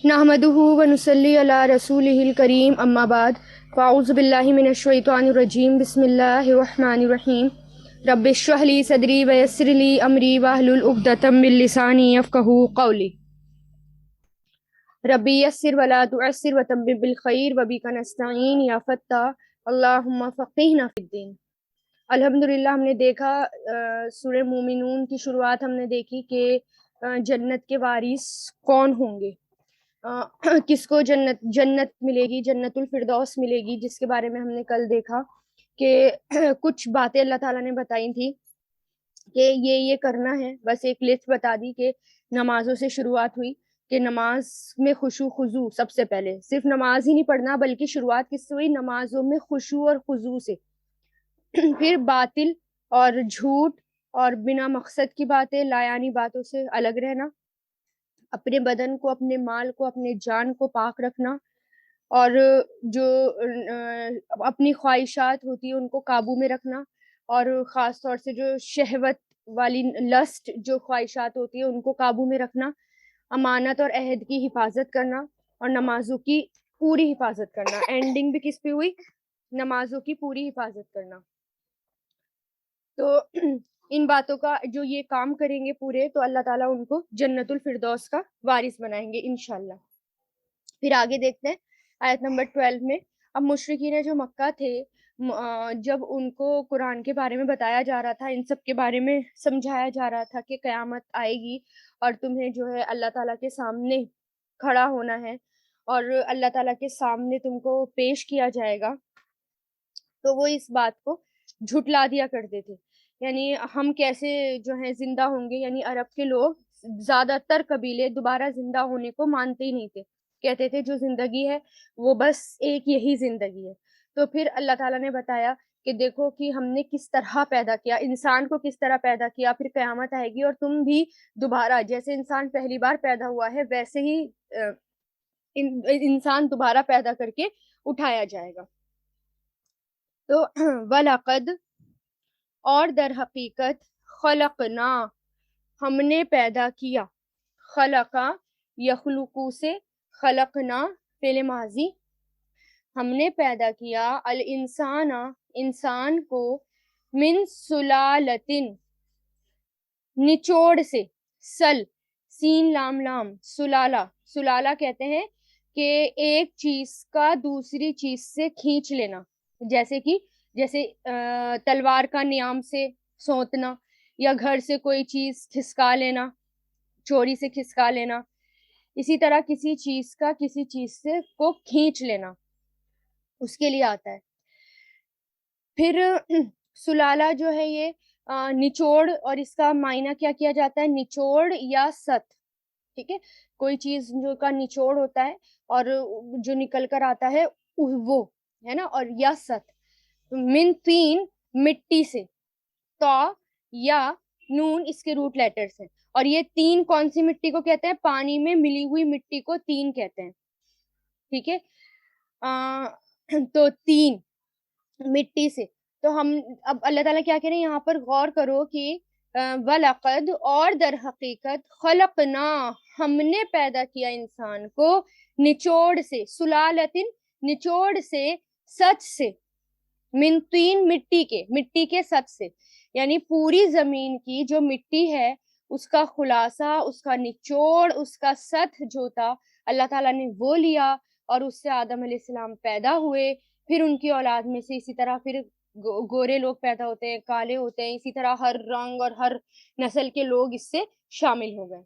نحمدہ ونصلی علی رسولہ الکریم اما بعد فاعوذ باللہ من الشیطان الرجیم بسم اللہ الرحمن الرحیم رب اشرح لی صدری ویسر لی امری واحلل عقدۃ من لسانی یفقہوا قولی ربی یسر ولا تعسر وتمم بالخیر وبک نستعین یا فتاح اللہم فقہنا فی الدین۔ الحمدللہ ہم نے دیکھا سورہ مومنون کی شروعات ہم نے دیکھی کہ جنت کے وارث کون ہوں گے، کس کو جنت ملے گی، جنت الفردوس ملے گی، جس کے بارے میں ہم نے کل دیکھا کہ کچھ باتیں اللہ تعالیٰ نے بتائی تھی کہ یہ کرنا ہے، بس ایک لسٹ بتا دی کہ نمازوں سے شروعات ہوئی کہ نماز میں خشوع خضوع، سب سے پہلے صرف نماز ہی نہیں پڑھنا بلکہ شروعات کس سے ہوئی، نمازوں میں خشوع اور خضوع سے۔ پھر باطل اور جھوٹ اور بنا مقصد کی باتیں، لایانی باتوں سے الگ رہنا، اپنے بدن کو، اپنے مال کو، اپنے جان کو پاک رکھنا، اور جو اپنی خواہشات ہوتی ہیں ان کو قابو میں رکھنا، اور خاص طور سے جو شہوت والی لسٹ جو خواہشات ہوتی ہیں ان کو قابو میں رکھنا، امانت اور عہد کی حفاظت کرنا، اور نمازوں کی پوری حفاظت کرنا۔ اینڈنگ بھی کس پہ ہوئی، نمازوں کی پوری حفاظت کرنا۔ تو ان باتوں کا جو یہ کام کریں گے پورے، تو اللہ تعالیٰ ان کو جنت الفردوس کا وارث بنائیں گے انشاءاللہ۔ پھر آگے دیکھتے ہیں آیت نمبر 12 میں۔ اب مشرکین جو مکہ تھے، جب ان کو قرآن کے بارے میں بتایا جا رہا تھا، ان سب کے بارے میں سمجھایا جا رہا تھا کہ قیامت آئے گی اور تمہیں جو ہے اللہ تعالیٰ کے سامنے کھڑا ہونا ہے اور اللہ تعالیٰ کے سامنے تم کو پیش کیا جائے گا، تو وہ اس بات کو جھٹلا دیا کرتے تھے۔ یعنی ہم کیسے جو ہیں زندہ ہوں گے، یعنی عرب کے لوگ زیادہ تر قبیلے دوبارہ زندہ ہونے کو مانتے ہی نہیں تھے، کہتے تھے جو زندگی ہے وہ بس ایک یہی زندگی ہے۔ تو پھر اللہ تعالیٰ نے بتایا کہ دیکھو کہ ہم نے کس طرح پیدا کیا، انسان کو کس طرح پیدا کیا، پھر قیامت آئے گی اور تم بھی دوبارہ جیسے انسان پہلی بار پیدا ہوا ہے ویسے ہی انسان دوبارہ پیدا کر کے اٹھایا جائے گا۔ تو وَلَقَدْ، اور در حقیقت، خلقنا، ہم نے پیدا کیا، خلقا یخلقو سے، خلقنا فعل ماضی، ہم نے پیدا کیا، الانسان، انسان کو، من سلالتن، نچوڑ سے، سل سین لام لام، سلالہ، سلالہ کہتے ہیں کہ ایک چیز کا دوسری چیز سے کھینچ لینا، جیسے تلوار کا نیام سے سونتنا، یا گھر سے کوئی چیز کھسکا لینا، چوری سے کھسکا لینا، اسی طرح کسی چیز کا کسی چیز سے کو کھینچ لینا، اس کے لیے آتا ہے۔ پھر سلالہ جو ہے یہ نچوڑ، اور اس کا معنی کیا کیا جاتا ہے، نچوڑ یا ست، ٹھیک ہے، کوئی چیز جو کا نچوڑ ہوتا ہے اور جو نکل کر آتا ہے وہ ہے نا، اور یا ست، من تین، مٹی سے، تو یا نون اس کے روٹ لیٹرز ہیں، اور یہ تین کون سی مٹی کو کہتے ہیں، پانی میں ملی ہوئی مٹی کو تین کہتے ہیں، ٹھیک ہے۔ تو تین مٹی سے، تو ہم اب اللہ تعالیٰ کیا کہہ رہے ہیں یہاں پر، غور کرو کہ وَلَقَدْ، اور در حقیقت، خلقنا، ہم نے پیدا کیا انسان کو، نچوڑ سے، سلالتن، نچوڑ سے، سچ سے، من تین، مٹی کے سچ سے، یعنی پوری زمین کی جو مٹی ہے اس کا خلاصہ، اس کا نچوڑ، اس کا سطح جو تھا اللہ تعالیٰ نے وہ لیا، اور اس سے آدم علیہ السلام پیدا ہوئے، پھر ان کی اولاد میں سے اسی طرح پھر گورے لوگ پیدا ہوتے ہیں، کالے ہوتے ہیں، اسی طرح ہر رنگ اور ہر نسل کے لوگ اس سے شامل ہو گئے،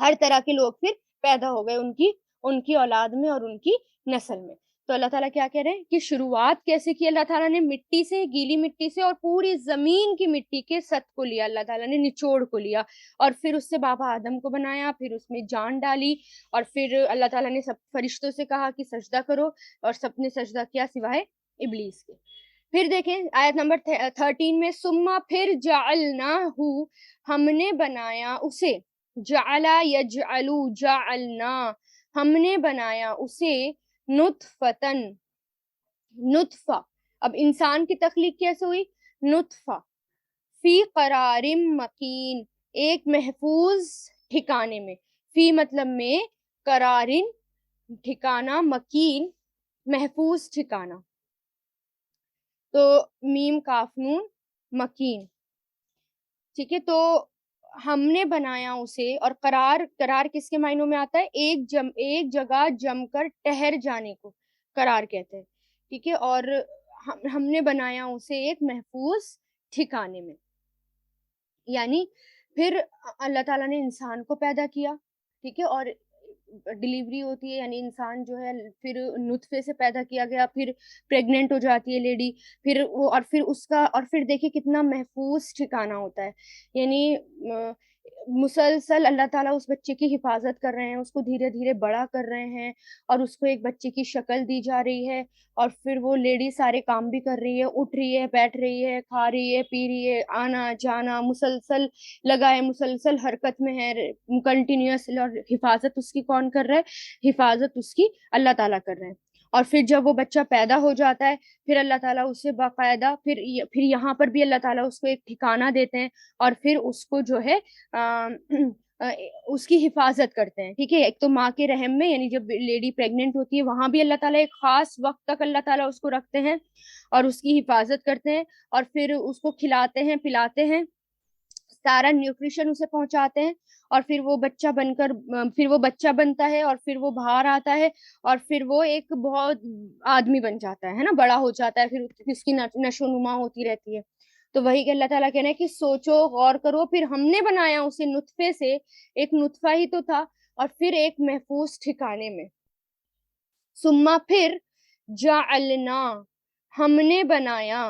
ہر طرح کے لوگ پھر پیدا ہو گئے ان کی اولاد میں اور ان کی نسل میں۔ تو اللہ تعالیٰ کیا کہہ رہے ہیں کہ شروعات کیسے کی اللہ تعالیٰ نے، مٹی سے، گیلی مٹی سے، اور پوری زمین کی مٹی کے سطح کو لیا اللہ تعالیٰ نے، نچوڑ کو لیا، اور پھر اس سے بابا آدم کو بنایا، پھر اس میں جان ڈالی، اور پھر اللہ تعالیٰ نے سب فرشتوں سے کہا کہ سجدہ کرو، اور سب نے سجدہ کیا سوائے ابلیس کے۔ پھر دیکھیں آیت نمبر 13 میں، ثم، پھر، جعلناہ، ہم نے بنایا اسے، جعلا یجعلو، جعلنا، ہم نے بنایا اسے، نطفتن، نطفہ، اب انسان کی تخلیق کیسے ہوئی، نطفہ، فی قرار مکین، ایک محفوظ ٹھکانے میں، فی مطلب میں، قرارن ٹھکانہ، مکین محفوظ ٹھکانہ. تو میم کاف نون مکین. ٹھیک ہے، تو ہم نے بنایا اسے. اور قرار، قرار کس کے معنوں میں آتا ہے؟ ایک جگہ جم کر ٹہر جانے کو قرار کہتے ہیں. ٹھیک ہے، اور ہم نے بنایا اسے ایک محفوظ ٹھکانے میں. یعنی پھر اللہ تعالیٰ نے انسان کو پیدا کیا. ٹھیک ہے، اور ڈلیوری ہوتی ہے، یعنی انسان جو ہے پھر نطفے سے پیدا کیا گیا، پھر پریگننٹ ہو جاتی ہے لیڈی، پھر وہ، اور پھر اس کا، اور پھر دیکھیں کتنا محفوظ ٹھکانہ ہوتا ہے. یعنی مسلسل اللہ تعالیٰ اس بچے کی حفاظت کر رہے ہیں، اس کو دھیرے دھیرے بڑا کر رہے ہیں، اور اس کو ایک بچے کی شکل دی جا رہی ہے. اور پھر وہ لیڈی سارے کام بھی کر رہی ہے، اٹھ رہی ہے، بیٹھ رہی ہے، کھا رہی ہے، پی رہی ہے، آنا جانا مسلسل لگا ہے، مسلسل حرکت میں ہے، کنٹینیوس. اور حفاظت اس کی کون کر رہا ہے؟ حفاظت اس کی اللہ تعالیٰ کر رہے ہیں. اور پھر جب وہ بچہ پیدا ہو جاتا ہے، پھر اللہ تعالیٰ اسے باقاعدہ پھر یہاں پر بھی اللہ تعالیٰ اس کو ایک ٹھکانہ دیتے ہیں، اور پھر اس کو جو ہے اس کی حفاظت کرتے ہیں. ٹھیک ہے، ایک تو ماں کے رحم میں، یعنی جب لیڈی پریگننٹ ہوتی ہے وہاں بھی اللہ تعالیٰ ایک خاص وقت تک اللہ تعالیٰ اس کو رکھتے ہیں اور اس کی حفاظت کرتے ہیں، اور پھر اس کو کھلاتے ہیں، پلاتے ہیں، سارا نیوٹریشن اسے پہنچاتے ہیں. اور پھر وہ بچہ بن کر، پھر وہ بچہ بنتا ہے، اور پھر وہ باہر آتا ہے، اور پھر وہ ایک بہت آدمی بن جاتا ہے نا، بڑا ہو جاتا ہے، پھر اس کی نشو نما ہوتی رہتی ہے. تو وہی کہ اللہ تعالیٰ کہنا ہے کہ سوچو، غور کرو. پھر ہم نے بنایا اسے نطفے سے، ایک نطفہ ہی تو تھا، اور پھر ایک محفوظ ٹھکانے میں. ثم پھر جعلنا ہم نے بنایا،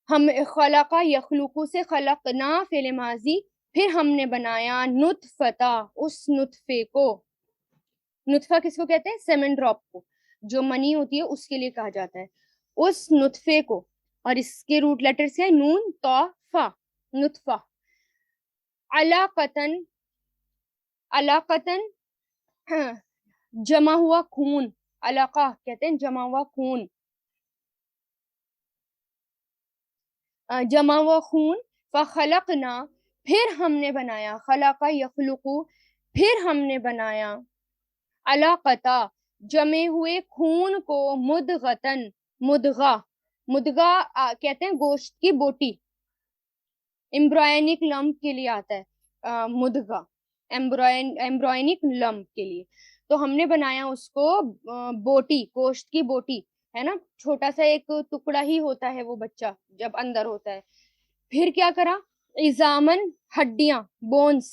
ہم خلقہ یخلقو سے خلقنا فعل ماضی، پھر ہم نے بنایا نطفتا اس نطفے کو. نطفہ کس کو کہتے ہیں؟ سیمن ڈراپ کو، جو منی ہوتی ہے اس کے لیے کہا جاتا ہے. اس نطفے کو، اور اس کے روٹ لیٹر سے نون تو فا، نطفہ. علاقتن، علاقتن جمع ہوا خون، علاقہ کہتے ہیں جمع ہوا خون، جمع ہوا خون. فخلقنا پھر ہم نے بنایا، خلق یخلقو پھر ہم نے بنایا، علاقتا جمے ہوئے خون کو، مدغتن مدغہ، مدغہ کہتے ہیں گوشت کی بوٹی، ایمبرائنک لمپ کے لیے آتا ہے مدغہ، ایمبرائنک لمپ کے لیے. تو ہم نے بنایا اس کو بوٹی، گوشت کی بوٹی ہے نا، چھوٹا سا ایک ٹکڑا ہی ہوتا ہے وہ بچہ جب اندر ہوتا ہے. پھر کیا کرا؟ عظامن ہڈیاں، بونس،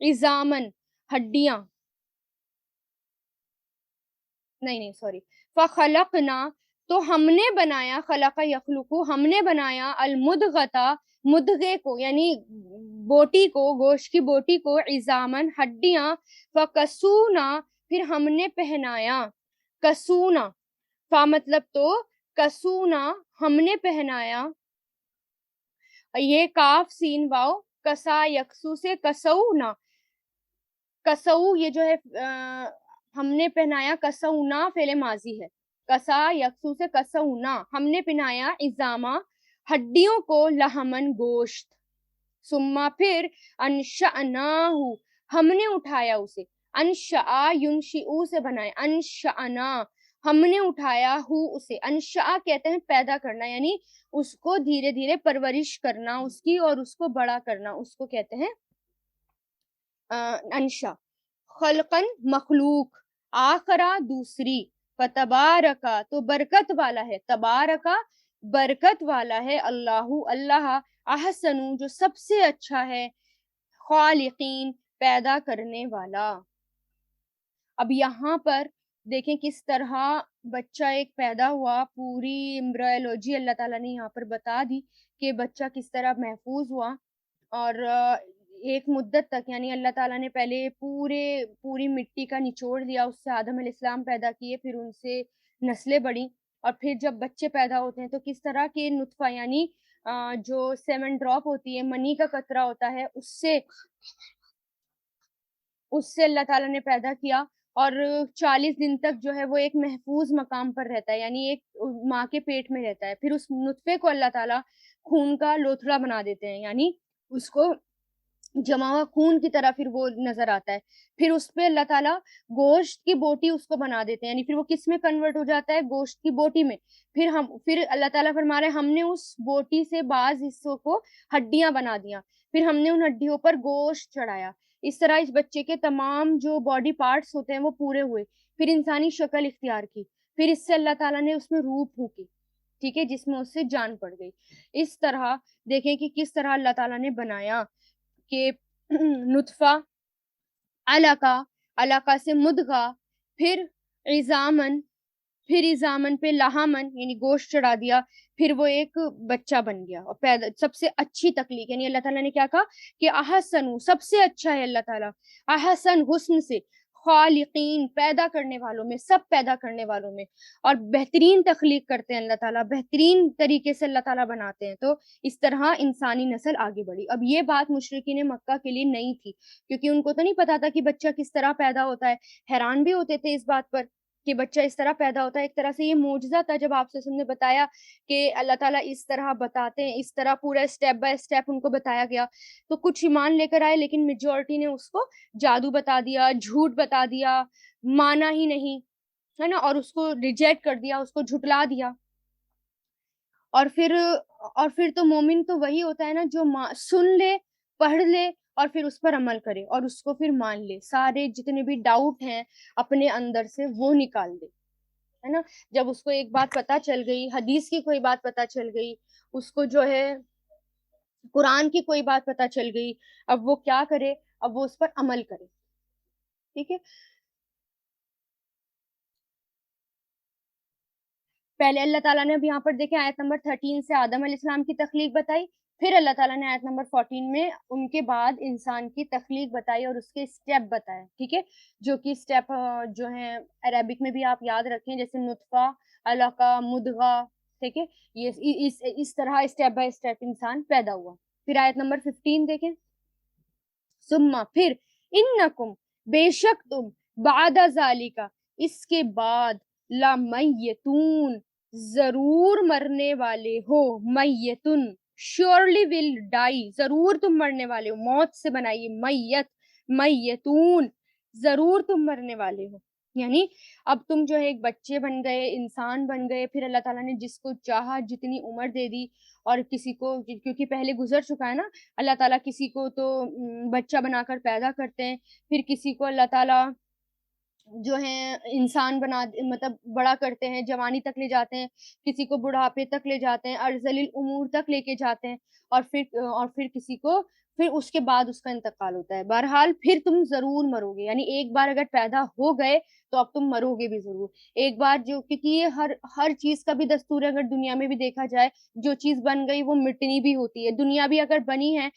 عظامن ہڈیاں، نہیں سوری، فخلقنا تو ہم نے بنایا، خلق یخلقو ہم نے بنایا، المدغتا مدغے کو، یعنی بوٹی کو، گوشت کی بوٹی کو، عظامن ہڈیاں. فکسونا پھر ہم نے پہنایا، کسونا فا مطلب تو، کسونا ہم نے پہنایا. یہ کاف سین واو کسا یکسو سے کسونا، کسو یہ جو ہے ہم نے پہنایا، کسونا فعل ماضی ہے، کسا یکسو سے کسونا ہم نے پہنایا، عظامہ ہڈیوں کو، لہمن گوشت. ثم پھر انشأناہ ہم نے اٹھایا اسے، انشأ ینشئو سے بنائے، انشأنا ہم نے اٹھایا ہو اسے. انشأ کہتے ہیں پیدا کرنا، یعنی اس کو دھیرے دھیرے پرورش کرنا اس کی، اور اس کو بڑا کرنا، اس کو کہتے ہیں انشا. خلقن مخلوق، آخرا دوسری، فتبارکا تو برکت والا ہے، تبارکا برکت والا ہے، اللہ اللہ، احسن جو سب سے اچھا ہے، خالقین پیدا کرنے والا. اب یہاں پر دیکھیں کس طرح بچہ ایک پیدا ہوا، پوری امبرائیولوجی اللہ تعالیٰ نے یہاں پر بتا دی کہ بچہ کس طرح محفوظ ہوا. اور ایک مدت تک، یعنی اللہ تعالیٰ نے پہلے پوری مٹی کا نچوڑ دیا، اس سے آدم علیہ السلام پیدا کیے، پھر ان سے نسلیں بڑھیں، اور پھر جب بچے پیدا ہوتے ہیں تو کس طرح کے نطفہ، یعنی جو سیمن ڈراپ ہوتی ہے، منی کا قطرہ ہوتا ہے، اس سے اللہ تعالیٰ نے پیدا کیا. اور 40 دن تک جو ہے وہ ایک محفوظ مقام پر رہتا ہے، یعنی ایک ماں کے پیٹ میں رہتا ہے. پھر اس نطفے کو اللہ تعالیٰ خون کا لوتھڑا بنا دیتے ہیں، یعنی اس کو جمع ہوا خون کی طرح پھر وہ نظر آتا ہے. پھر اس پہ اللہ تعالیٰ گوشت کی بوٹی اس کو بنا دیتے ہیں، یعنی پھر وہ کس میں کنورٹ ہو جاتا ہے؟ گوشت کی بوٹی میں. پھر اللہ تعالیٰ فرما رہے ہیں ہم نے اس بوٹی سے بعض حصوں کو ہڈیاں بنا دیا، پھر ہم نے ان ہڈیوں پر گوشت چڑھایا. اس طرح اس بچے کے تمام جو باڈی پارٹس ہوتے ہیں وہ پورے ہوئے. پھر انسانی شکل اختیار کی، پھر اس سے اللہ تعالیٰ نے اس میں روح پھونکی، ٹھیک ہے، جس میں اس سے جان پڑ گئی. اس طرح دیکھیں کہ کس طرح اللہ تعالیٰ نے بنایا کہ نطفہ، علقہ، علقہ سے مدغہ، پھر عظامن، پھر عظامن پہ لحمن یعنی گوشت چڑھا دیا، پھر وہ ایک بچہ بن گیا. اور پیدا سب سے اچھی تخلیق، یعنی اللہ تعالیٰ نے کیا کہا کہ احسن، سب سے اچھا ہے اللہ تعالیٰ، احسن حسن سے، خالقین پیدا کرنے والوں میں، سب پیدا کرنے والوں میں، اور بہترین تخلیق کرتے ہیں اللہ تعالیٰ، بہترین طریقے سے اللہ تعالیٰ بناتے ہیں. تو اس طرح انسانی نسل آگے بڑھی. اب یہ بات مشرکین مکہ کے لیے نہیں تھی، کیونکہ ان کو تو نہیں پتا تھا کہ بچہ کس طرح پیدا ہوتا ہے. حیران بھی ہوتے تھے اس بات پر کہ بچہ اس طرح پیدا ہوتا ہے. ایک طرح سے یہ معجزہ تھا جب آپ سے نے بتایا کہ اللہ تعالیٰ اس طرح بتاتے ہیں، اس طرح پورا اسٹیپ بائی اسٹیپ ان کو بتایا گیا. تو کچھ ایمان لے کر آئے، لیکن میجورٹی نے اس کو جادو بتا دیا، جھوٹ بتا دیا، مانا ہی نہیں، ہے نا، اور اس کو ریجیکٹ کر دیا، اس کو جھٹلا دیا. اور پھر تو مومن تو وہی ہوتا ہے نا جو سن لے، پڑھ لے، اور پھر اس پر عمل کرے اور اس کو پھر مان لے، سارے جتنے بھی ڈاؤٹ ہیں اپنے اندر سے وہ نکال دے، ہے نا. جب اس کو ایک بات پتہ چل گئی، حدیث کی کوئی بات پتہ چل گئی، اس کو جو ہے قرآن کی کوئی بات پتہ چل گئی، اب وہ کیا کرے؟ اب وہ اس پر عمل کرے. ٹھیک ہے. پہلے اللہ تعالیٰ نے اب یہاں پر دیکھیں آیت نمبر 13 سے آدم علیہ السلام کی تخلیق بتائی، پھر اللہ تعالیٰ نے آیت نمبر 14 میں ان کے بعد انسان کی تخلیق بتائی اور اس کے اسٹیپ بتائے. ٹھیک ہے، جو کہ اسٹیپ جو ہیں عربک میں بھی آپ یاد رکھیں، جیسے نطفہ، علقہ، مدغہ. ٹھیک ہے، یہ اس طرح اسٹیپ بائی اسٹیپ انسان پیدا ہوا. پھر آیت نمبر 15 دیکھیں، ثم پھر، انکم بے شک تم، بعد ذالک اس کے بعد، لمیتون ضرور مرنے والے ہو، میتن surely will die ضرور تم مرنے والے ہو، موت سے بنائیے میت، میتون ضرور تم مرنے والے ہو. یعنی اب تم جو ہے ایک بچے بن گئے، انسان بن گئے، پھر اللہ تعالیٰ نے جس کو چاہا جتنی عمر دے دی، اور کسی کو کیونکہ پہلے گزر چکا ہے نا، اللہ تعالیٰ کسی کو تو بچہ بنا کر پیدا کرتے ہیں، پھر کسی کو اللہ تعالیٰ جو ہے انسان بنا مطلب بڑا کرتے ہیں، جوانی تک لے جاتے ہیں، کسی کو بڑھاپے تک لے جاتے ہیں، ارذل الامور تک لے کے جاتے ہیں، اور پھر کسی کو پھر اس کے بعد اس کا انتقال ہوتا ہے. بہرحال پھر تم ضرور مرو گے، یعنی ایک بار اگر پیدا ہو گئے تو اب تم مرو گے بھی ضرور. ایک بار کیونکہ یہ ہر چیز کا بھی دستور ہے، اگر دنیا میں بھی دیکھا جائے، جو چیز بن گئی وہ مٹنی بھی ہوتی ہے. دنیا بھی اگر بنی ہے،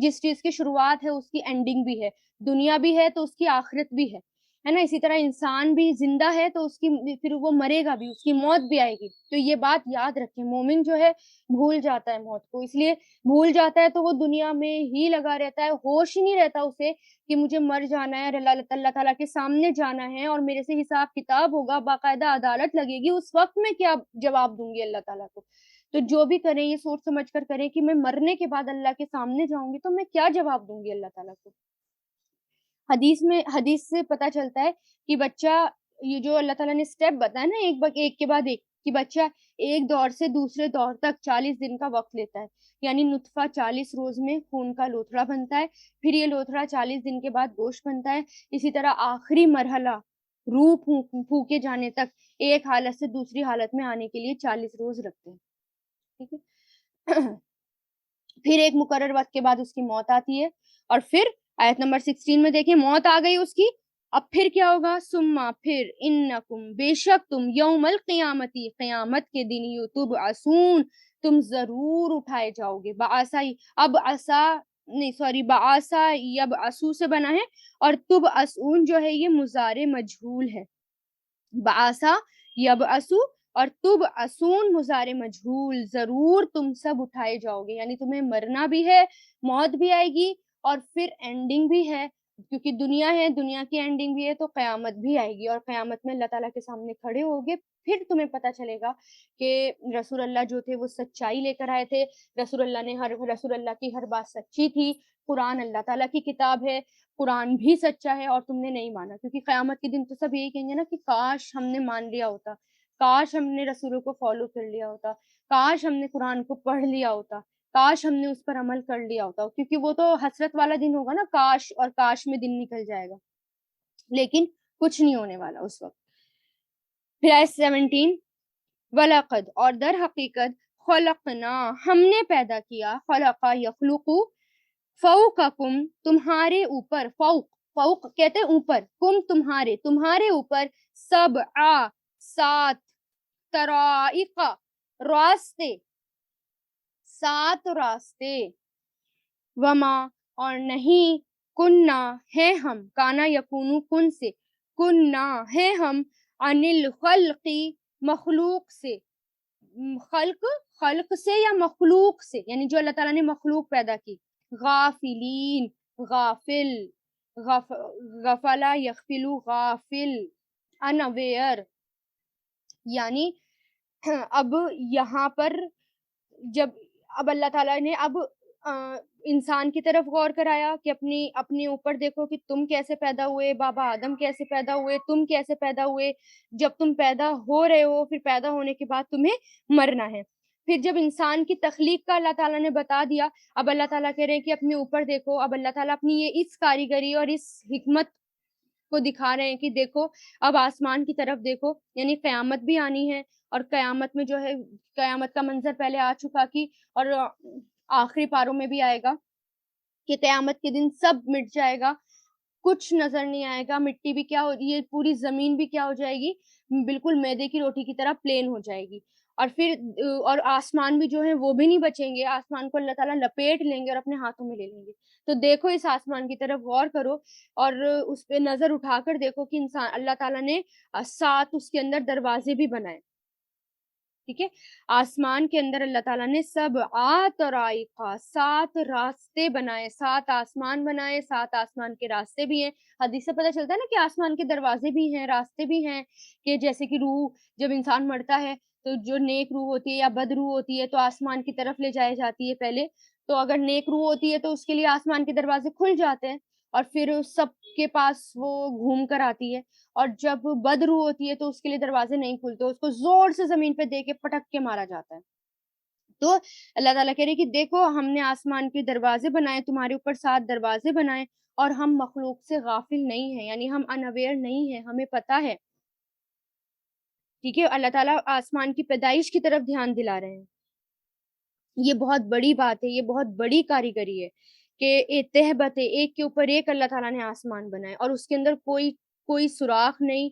جس چیز کی شروعات ہے اس کی اینڈنگ بھی ہے، دنیا بھی ہے تو اس کی آخرت بھی ہے نا. اسی طرح انسان بھی زندہ ہے تو اس کی پھر وہ مرے گا بھی، اس کی موت بھی آئے گی. تو یہ بات یاد رکھیں، مومن جو ہے بھول جاتا ہے موت کو، اس لیے بھول جاتا ہے تو وہ دنیا میں ہی لگا رہتا ہے، ہوش ہی نہیں رہتا اسے کہ مجھے مر جانا ہے، اللہ تعالیٰ کے سامنے جانا ہے اور میرے سے حساب کتاب ہوگا، باقاعدہ عدالت لگے گی، اس وقت میں کیا جواب دوں گی اللہ تعالیٰ کو. تو جو بھی کریں یہ سوچ سمجھ کر کریں کہ میں مرنے کے بعد اللہ کے سامنے جاؤں گی تو میں کیا جواب دوں گی اللہ تعالیٰ کو. حدیث سے پتہ چلتا ہے کہ بچہ، یہ جو اللہ تعالیٰ نے سٹیپ بتایا نا ایک کے بعد ایک، کہ بچہ ایک دور سے دوسرے دور تک 40 دن کا وقت لیتا ہے. یعنی نطفہ 40 روز میں خون کا لوتھڑا بنتا ہے، پھر یہ لوتھڑا 40 دن کے بعد گوشت بنتا ہے. اسی طرح آخری مرحلہ روح پھونکے جانے تک ایک حالت سے دوسری حالت میں آنے کے لیے 40 روز رکھتے ہیں. ٹھیک ہے. پھر ایک مقرر وقت کے بعد اس کی موت آتی ہے، اور پھر آیت نمبر 16 میں دیکھیں، موت آ گئی اس کی، اب پھر کیا ہوگا؟ سما پھر، انکم بے شک تم، یوم القیامتی قیامت کے دن، تبعثون تم ضرور اٹھائے جاؤ گے. بعثا، اب عصا نہیں سوری بعثا یبعثو سے بنا ہے، اور تبعثون جو ہے یہ مضارع مجہول ہے. بعثا یبعثو اور تبعثون مضارع مجہول، ضرور تم سب اٹھائے جاؤ گے. یعنی تمہیں مرنا بھی ہے، موت بھی آئے گی، اور پھر اینڈنگ بھی ہے، کیونکہ دنیا ہے، دنیا کی اینڈنگ بھی ہے، تو قیامت بھی آئے گی، اور قیامت میں اللہ تعالیٰ کے سامنے کھڑے ہوگے، پھر تمہیں پتہ چلے گا کہ رسول اللہ جو تھے وہ سچائی لے کر آئے تھے، رسول اللہ کی ہر بات سچی تھی، قرآن اللہ تعالیٰ کی کتاب ہے، قرآن بھی سچا ہے، اور تم نے نہیں مانا. کیونکہ قیامت کے دن تو سب یہی کہیں گے نا کہ کاش ہم نے مان لیا ہوتا، کاش ہم نے رسولوں کو فالو کر لیا ہوتا، کاش ہم نے قرآن کو پڑھ لیا ہوتا، کاش ہم نے اس پر عمل کر لیا ہوتا. کیونکہ وہ تو حسرت والا دن ہوگا نا، کاش اور کاش میں دن نکل جائے گا، لیکن کچھ نہیں ہونے والا اس وقت. پھر آیت 17 وَلَقَدْ اور در حقیقت خلقنا ہم نے پیدا کیا، خلقا یخلقو فوقکم تمہارے اوپر، فوق فوق کہتے ہیں اوپر، کم تمہارے اوپر، سبع سات، طرائق راستے، سات راستے، وما اور نہیں، کننا ہے ہم، کانا یکونو کن سے، کننا ہے ہم، عن الخلق مخلوق سے، خلق سے یا مخلوق سے، یعنی جو اللہ تعالیٰ نے مخلوق پیدا کی، غافلین غافل، غفلا یغفلو غافل، unaware. یعنی اب یہاں پر جب اب اللہ تعالیٰ نے اب انسان کی طرف غور کرایا کہ اپنے اوپر دیکھو کہ تم کیسے پیدا ہوئے، بابا آدم کیسے پیدا ہوئے، تم کیسے پیدا ہوئے، جب تم پیدا ہو رہے ہو پھر پیدا ہونے کے بعد تمہیں مرنا ہے. پھر جب انسان کی تخلیق کا اللہ تعالیٰ نے بتا دیا، اب اللہ تعالیٰ کہہ رہے ہیں کہ اپنے اوپر دیکھو. اب اللہ تعالیٰ اپنی یہ اس کاریگری اور اس حکمت کو دکھا رہے ہیں کہ دیکھو اب آسمان کی طرف دیکھو، یعنی قیامت بھی آنی ہے، اور قیامت میں جو ہے قیامت کا منظر پہلے آ چکا کی، اور آخری پاروں میں بھی آئے گا کہ قیامت کے دن سب مٹ جائے گا، کچھ نظر نہیں آئے گا، مٹی بھی کیا ہو، یہ پوری زمین بھی کیا ہو جائے گی، بالکل میدے کی روٹی کی طرح پلین ہو جائے گی. اور پھر اور آسمان بھی جو ہے وہ بھی نہیں بچیں گے، آسمان کو اللہ تعالیٰ لپیٹ لیں گے اور اپنے ہاتھوں میں لے لیں گے. تو دیکھو اس آسمان کی طرف غور کرو، اور اس پہ نظر اٹھا کر دیکھو کہ انسان اللہ تعالیٰ نے 7 اس کے اندر دروازے بھی بنائے. ٹھیک ہے، آسمان کے اندر اللہ تعالیٰ نے طرائق 7 راستے بنائے، 7 آسمان بنائے، 7 آسمان کے راستے بھی ہیں. حدیث سے پتہ چلتا ہے نا کہ آسمان کے دروازے بھی ہیں، راستے بھی ہیں، کہ جیسے کہ روح جب انسان مرتا ہے تو جو نیک روح ہوتی ہے یا بد روح ہوتی ہے تو آسمان کی طرف لے جائی جاتی ہے پہلے. تو اگر نیک روح ہوتی ہے تو اس کے لیے آسمان کے دروازے کھل جاتے ہیں، اور پھر سب کے پاس وہ گھوم کر آتی ہے. اور جب بد روح ہوتی ہے تو اس کے لیے دروازے نہیں کھلتے، اس کو زور سے زمین پہ دے کے پٹک کے مارا جاتا ہے. تو اللہ تعالیٰ کہہ رہے کہ دیکھو ہم نے آسمان کے دروازے بنائے، تمہارے اوپر 7 دروازے بنائے، اور ہم مخلوق سے غافل نہیں ہیں، یعنی ہم انویئر نہیں ہیں، ہمیں پتہ ہے. ٹھیک ہے، اللہ تعالیٰ آسمان کی پیدائش کی طرف دھیان دلا رہے ہیں. یہ بہت بڑی بات ہے، یہ بہت بڑی کاریگری ہے کہ تہبت ایک کے اوپر ایک اللہ تعالیٰ نے آسمان بنائے، اور اس کے اندر کوئی سوراخ نہیں،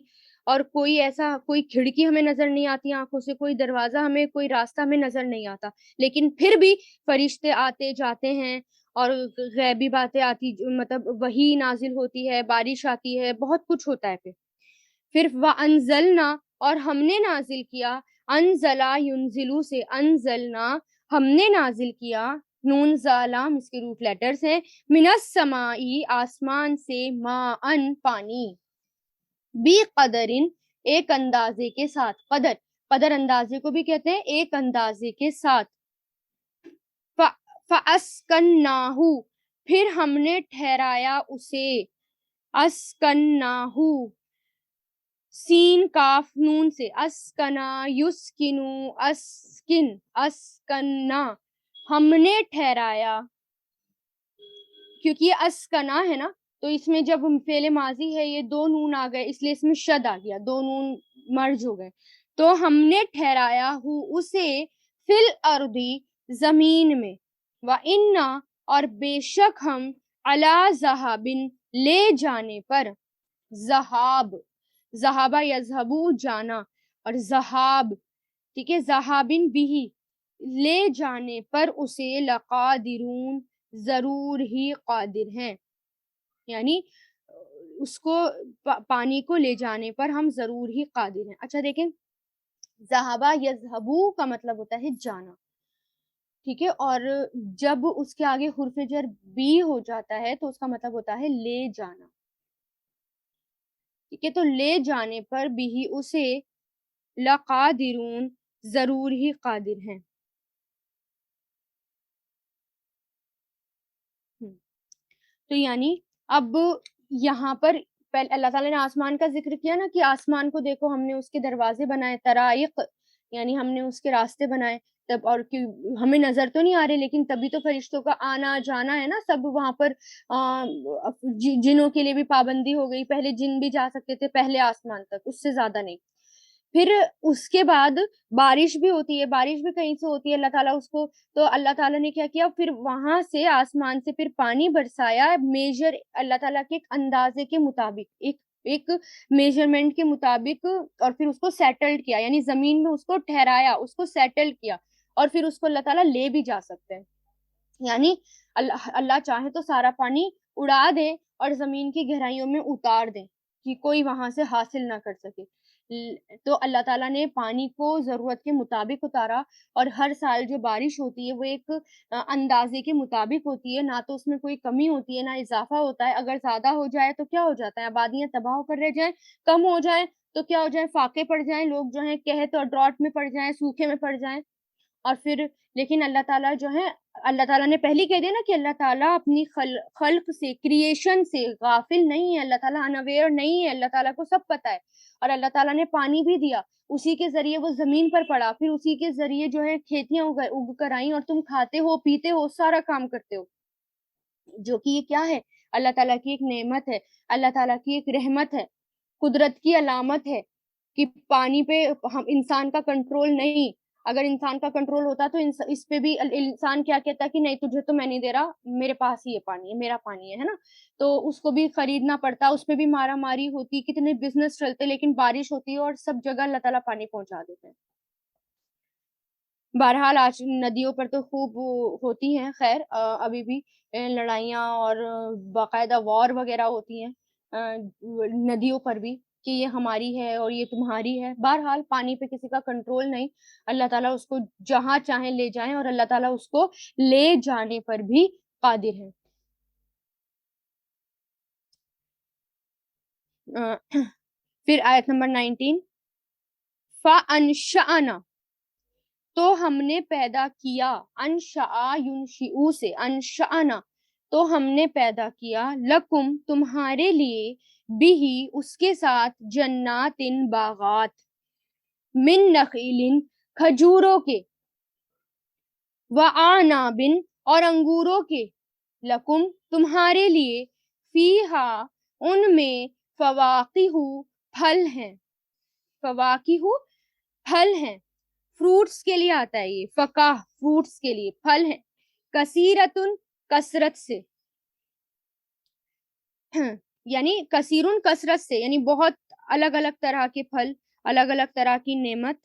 اور کوئی ایسا کوئی کھڑکی ہمیں نظر نہیں آتی آنکھوں سے، کوئی دروازہ ہمیں، کوئی راستہ ہمیں نظر نہیں آتا. لیکن پھر بھی فرشتے آتے جاتے ہیں، اور غیبی باتیں آتی، مطلب وحی نازل ہوتی ہے، بارش آتی ہے، بہت کچھ ہوتا ہے. پھر وَأَنزَلْنَا اور ہم نے نازل کیا، انزلا ینزلو سے، انزلنا ہم نے نازل کیا، نون زالام اس کے روٹ لیٹرز ہیں، من السمائی آسمان سے، ماءن پانی، بی قدرن ایک اندازے کے ساتھ، قدر اندازے کو بھی کہتے ہیں، ایک اندازے کے ساتھ. فَأَسْكَنَّاهُ پھر ہم نے ٹھہرایا اسے، اسکناہو سین کاف نون سے، اسکنا یسکنو اسکنا ہم نے ٹھہرایا. کیونکہ یہ اسکنا ہے نا، تو اس میں جب فعل ماضی ہے یہ 2 نون آ گئے، اس لیے اس میں شد آ گیا، 2 نون مرج ہو گئے. تو ہم نے ٹھہرایا اسے فی الارضی زمین میں، وَإِنَّا اور بے شک ہم علی ذہابن لے جانے پر، ذہابہ یذہبو جانا، اور ذہاب ٹھیک ہے، ذہابن بھی لے جانے پر اسے لقادرون ضرور ہی قادر ہیں، یعنی اس کو پانی کو لے جانے پر ہم ضرور ہی قادر ہیں. اچھا دیکھیں، ذہابہ یذہبو کا مطلب ہوتا ہے جانا، ٹھیک ہے، اور جب اس کے آگے حرف جر بی ہو جاتا ہے تو اس کا مطلب ہوتا ہے لے جانا. ٹھیک ہے، تو لے جانے پر بھی اسے لقادرون ضرور ہی قادر ہیں. تو یعنی اب یہاں پر پہلے اللہ تعالیٰ نے آسمان کا ذکر کیا نا کہ آسمان کو دیکھو ہم نے اس کے دروازے بنائے طرائق، یعنی ہم نے اس کے راستے بنائے. تب اور ہمیں نظر تو نہیں آ رہے لیکن تبھی تو فرشتوں کا آنا جانا ہے نا سب وہاں پر. جنوں کے لیے بھی پابندی ہو گئی، پہلے جن بھی جا سکتے تھے پہلے آسمان تک، اس سے زیادہ نہیں. پھر اس کے بعد بارش بھی ہوتی ہے، بارش بھی کہیں سے ہوتی ہے، اللہ تعالیٰ اس کو، تو اللہ تعالیٰ نے کیا کیا، پھر وہاں سے آسمان سے پھر پانی برسایا میجر اللہ تعالیٰ کے ایک اندازے کے مطابق، ایک میجرمنٹ کے مطابق، اور پھر اس کو سیٹلڈ کیا، یعنی زمین میں اس کو ٹھہرایا، اس کو سیٹل کیا، اور پھر اس کو اللہ تعالیٰ لے بھی جا سکتے ہیں. یعنی اللہ چاہے تو سارا پانی اڑا دے اور زمین کی گہرائیوں میں اتار دیں کہ کوئی وہاں سے حاصل نہ کر سکے. تو اللہ تعالیٰ نے پانی کو ضرورت کے مطابق اتارا، اور ہر سال جو بارش ہوتی ہے وہ ایک اندازے کے مطابق ہوتی ہے، نہ تو اس میں کوئی کمی ہوتی ہے نہ اضافہ ہوتا ہے. اگر زیادہ ہو جائے تو کیا ہو جاتا ہے، آبادیاں تباہ ہو کر رہ جائیں، کم ہو جائے تو کیا ہو جائے، فاقے پڑ جائیں، لوگ جو ہیں قحط اور ڈراٹ میں پڑ جائیں، سوکھے میں پڑ جائیں. اور پھر لیکن اللہ تعالیٰ جو ہے، اللہ تعالیٰ نے پہلی کہہ دیا نا کہ اللہ تعالیٰ اپنی خلق سے، کریشن سے غافل نہیں ہے، اللہ تعالیٰ انویئر نہیں ہے، اللہ تعالیٰ کو سب پتہ ہے. اور اللہ تعالیٰ نے پانی بھی دیا، اسی کے ذریعے وہ زمین پر پڑا، پھر اسی کے ذریعے جو ہے کھیتیاں اگ کر آئیں، اور تم کھاتے ہو، پیتے ہو، سارا کام کرتے ہو، جو کہ یہ کیا ہے، اللہ تعالیٰ کی ایک نعمت ہے، اللہ تعالیٰ کی ایک رحمت ہے، قدرت کی علامت ہے کہ پانی پہ ہم انسان کا کنٹرول نہیں. اگر انسان کا کنٹرول ہوتا تو اس پہ بھی انسان کیا کہتا کہ نہیں تجھے تو میں نہیں دے رہا، میرے پاس ہی یہ پانی ہے، میرا پانی ہے نا. تو اس کو بھی خریدنا پڑتا، اس پہ بھی مارا ماری ہوتی، کتنے بزنس چلتے، لیکن بارش ہوتی ہے اور سب جگہ اللہ تعالیٰ پانی پہنچا دیتے ہیں. بہرحال آج ندیوں پر تو خوب ہوتی ہیں، خیر ابھی بھی لڑائیاں اور باقاعدہ وار وغیرہ ہوتی ہیں ندیوں پر بھی، کہ یہ ہماری ہے اور یہ تمہاری ہے. بہرحال پانی پہ کسی کا کنٹرول نہیں، اللہ تعالیٰ اس کو جہاں چاہیں لے جائیں، اور اللہ تعالیٰ اس کو لے جانے پر بھی قادر ہے. پھر آیت نمبر 19، فَأَنشَأْنَا، تو ہم نے پیدا کیا، انشاء ینشئو سے، انشأنا، تو ہم نے پیدا کیا، لکم تمہارے لیے، بھی اس کے ساتھ، جنات باغات، من نخیل کھجوروں کے، وعناب اور انگوروں کے، لکم تمہارے لیے، فیہا ان میں، فواقہ پھل ہیں، فواقہ پھل ہیں، فروٹس کے لیے آتا ہے یہ فقہ، فروٹس کے لیے پھل ہیں، کثیرتن کثرت سے، یعنی کثیرن کثرت سے، یعنی بہت الگ الگ طرح کے پھل، الگ الگ طرح کی نعمت.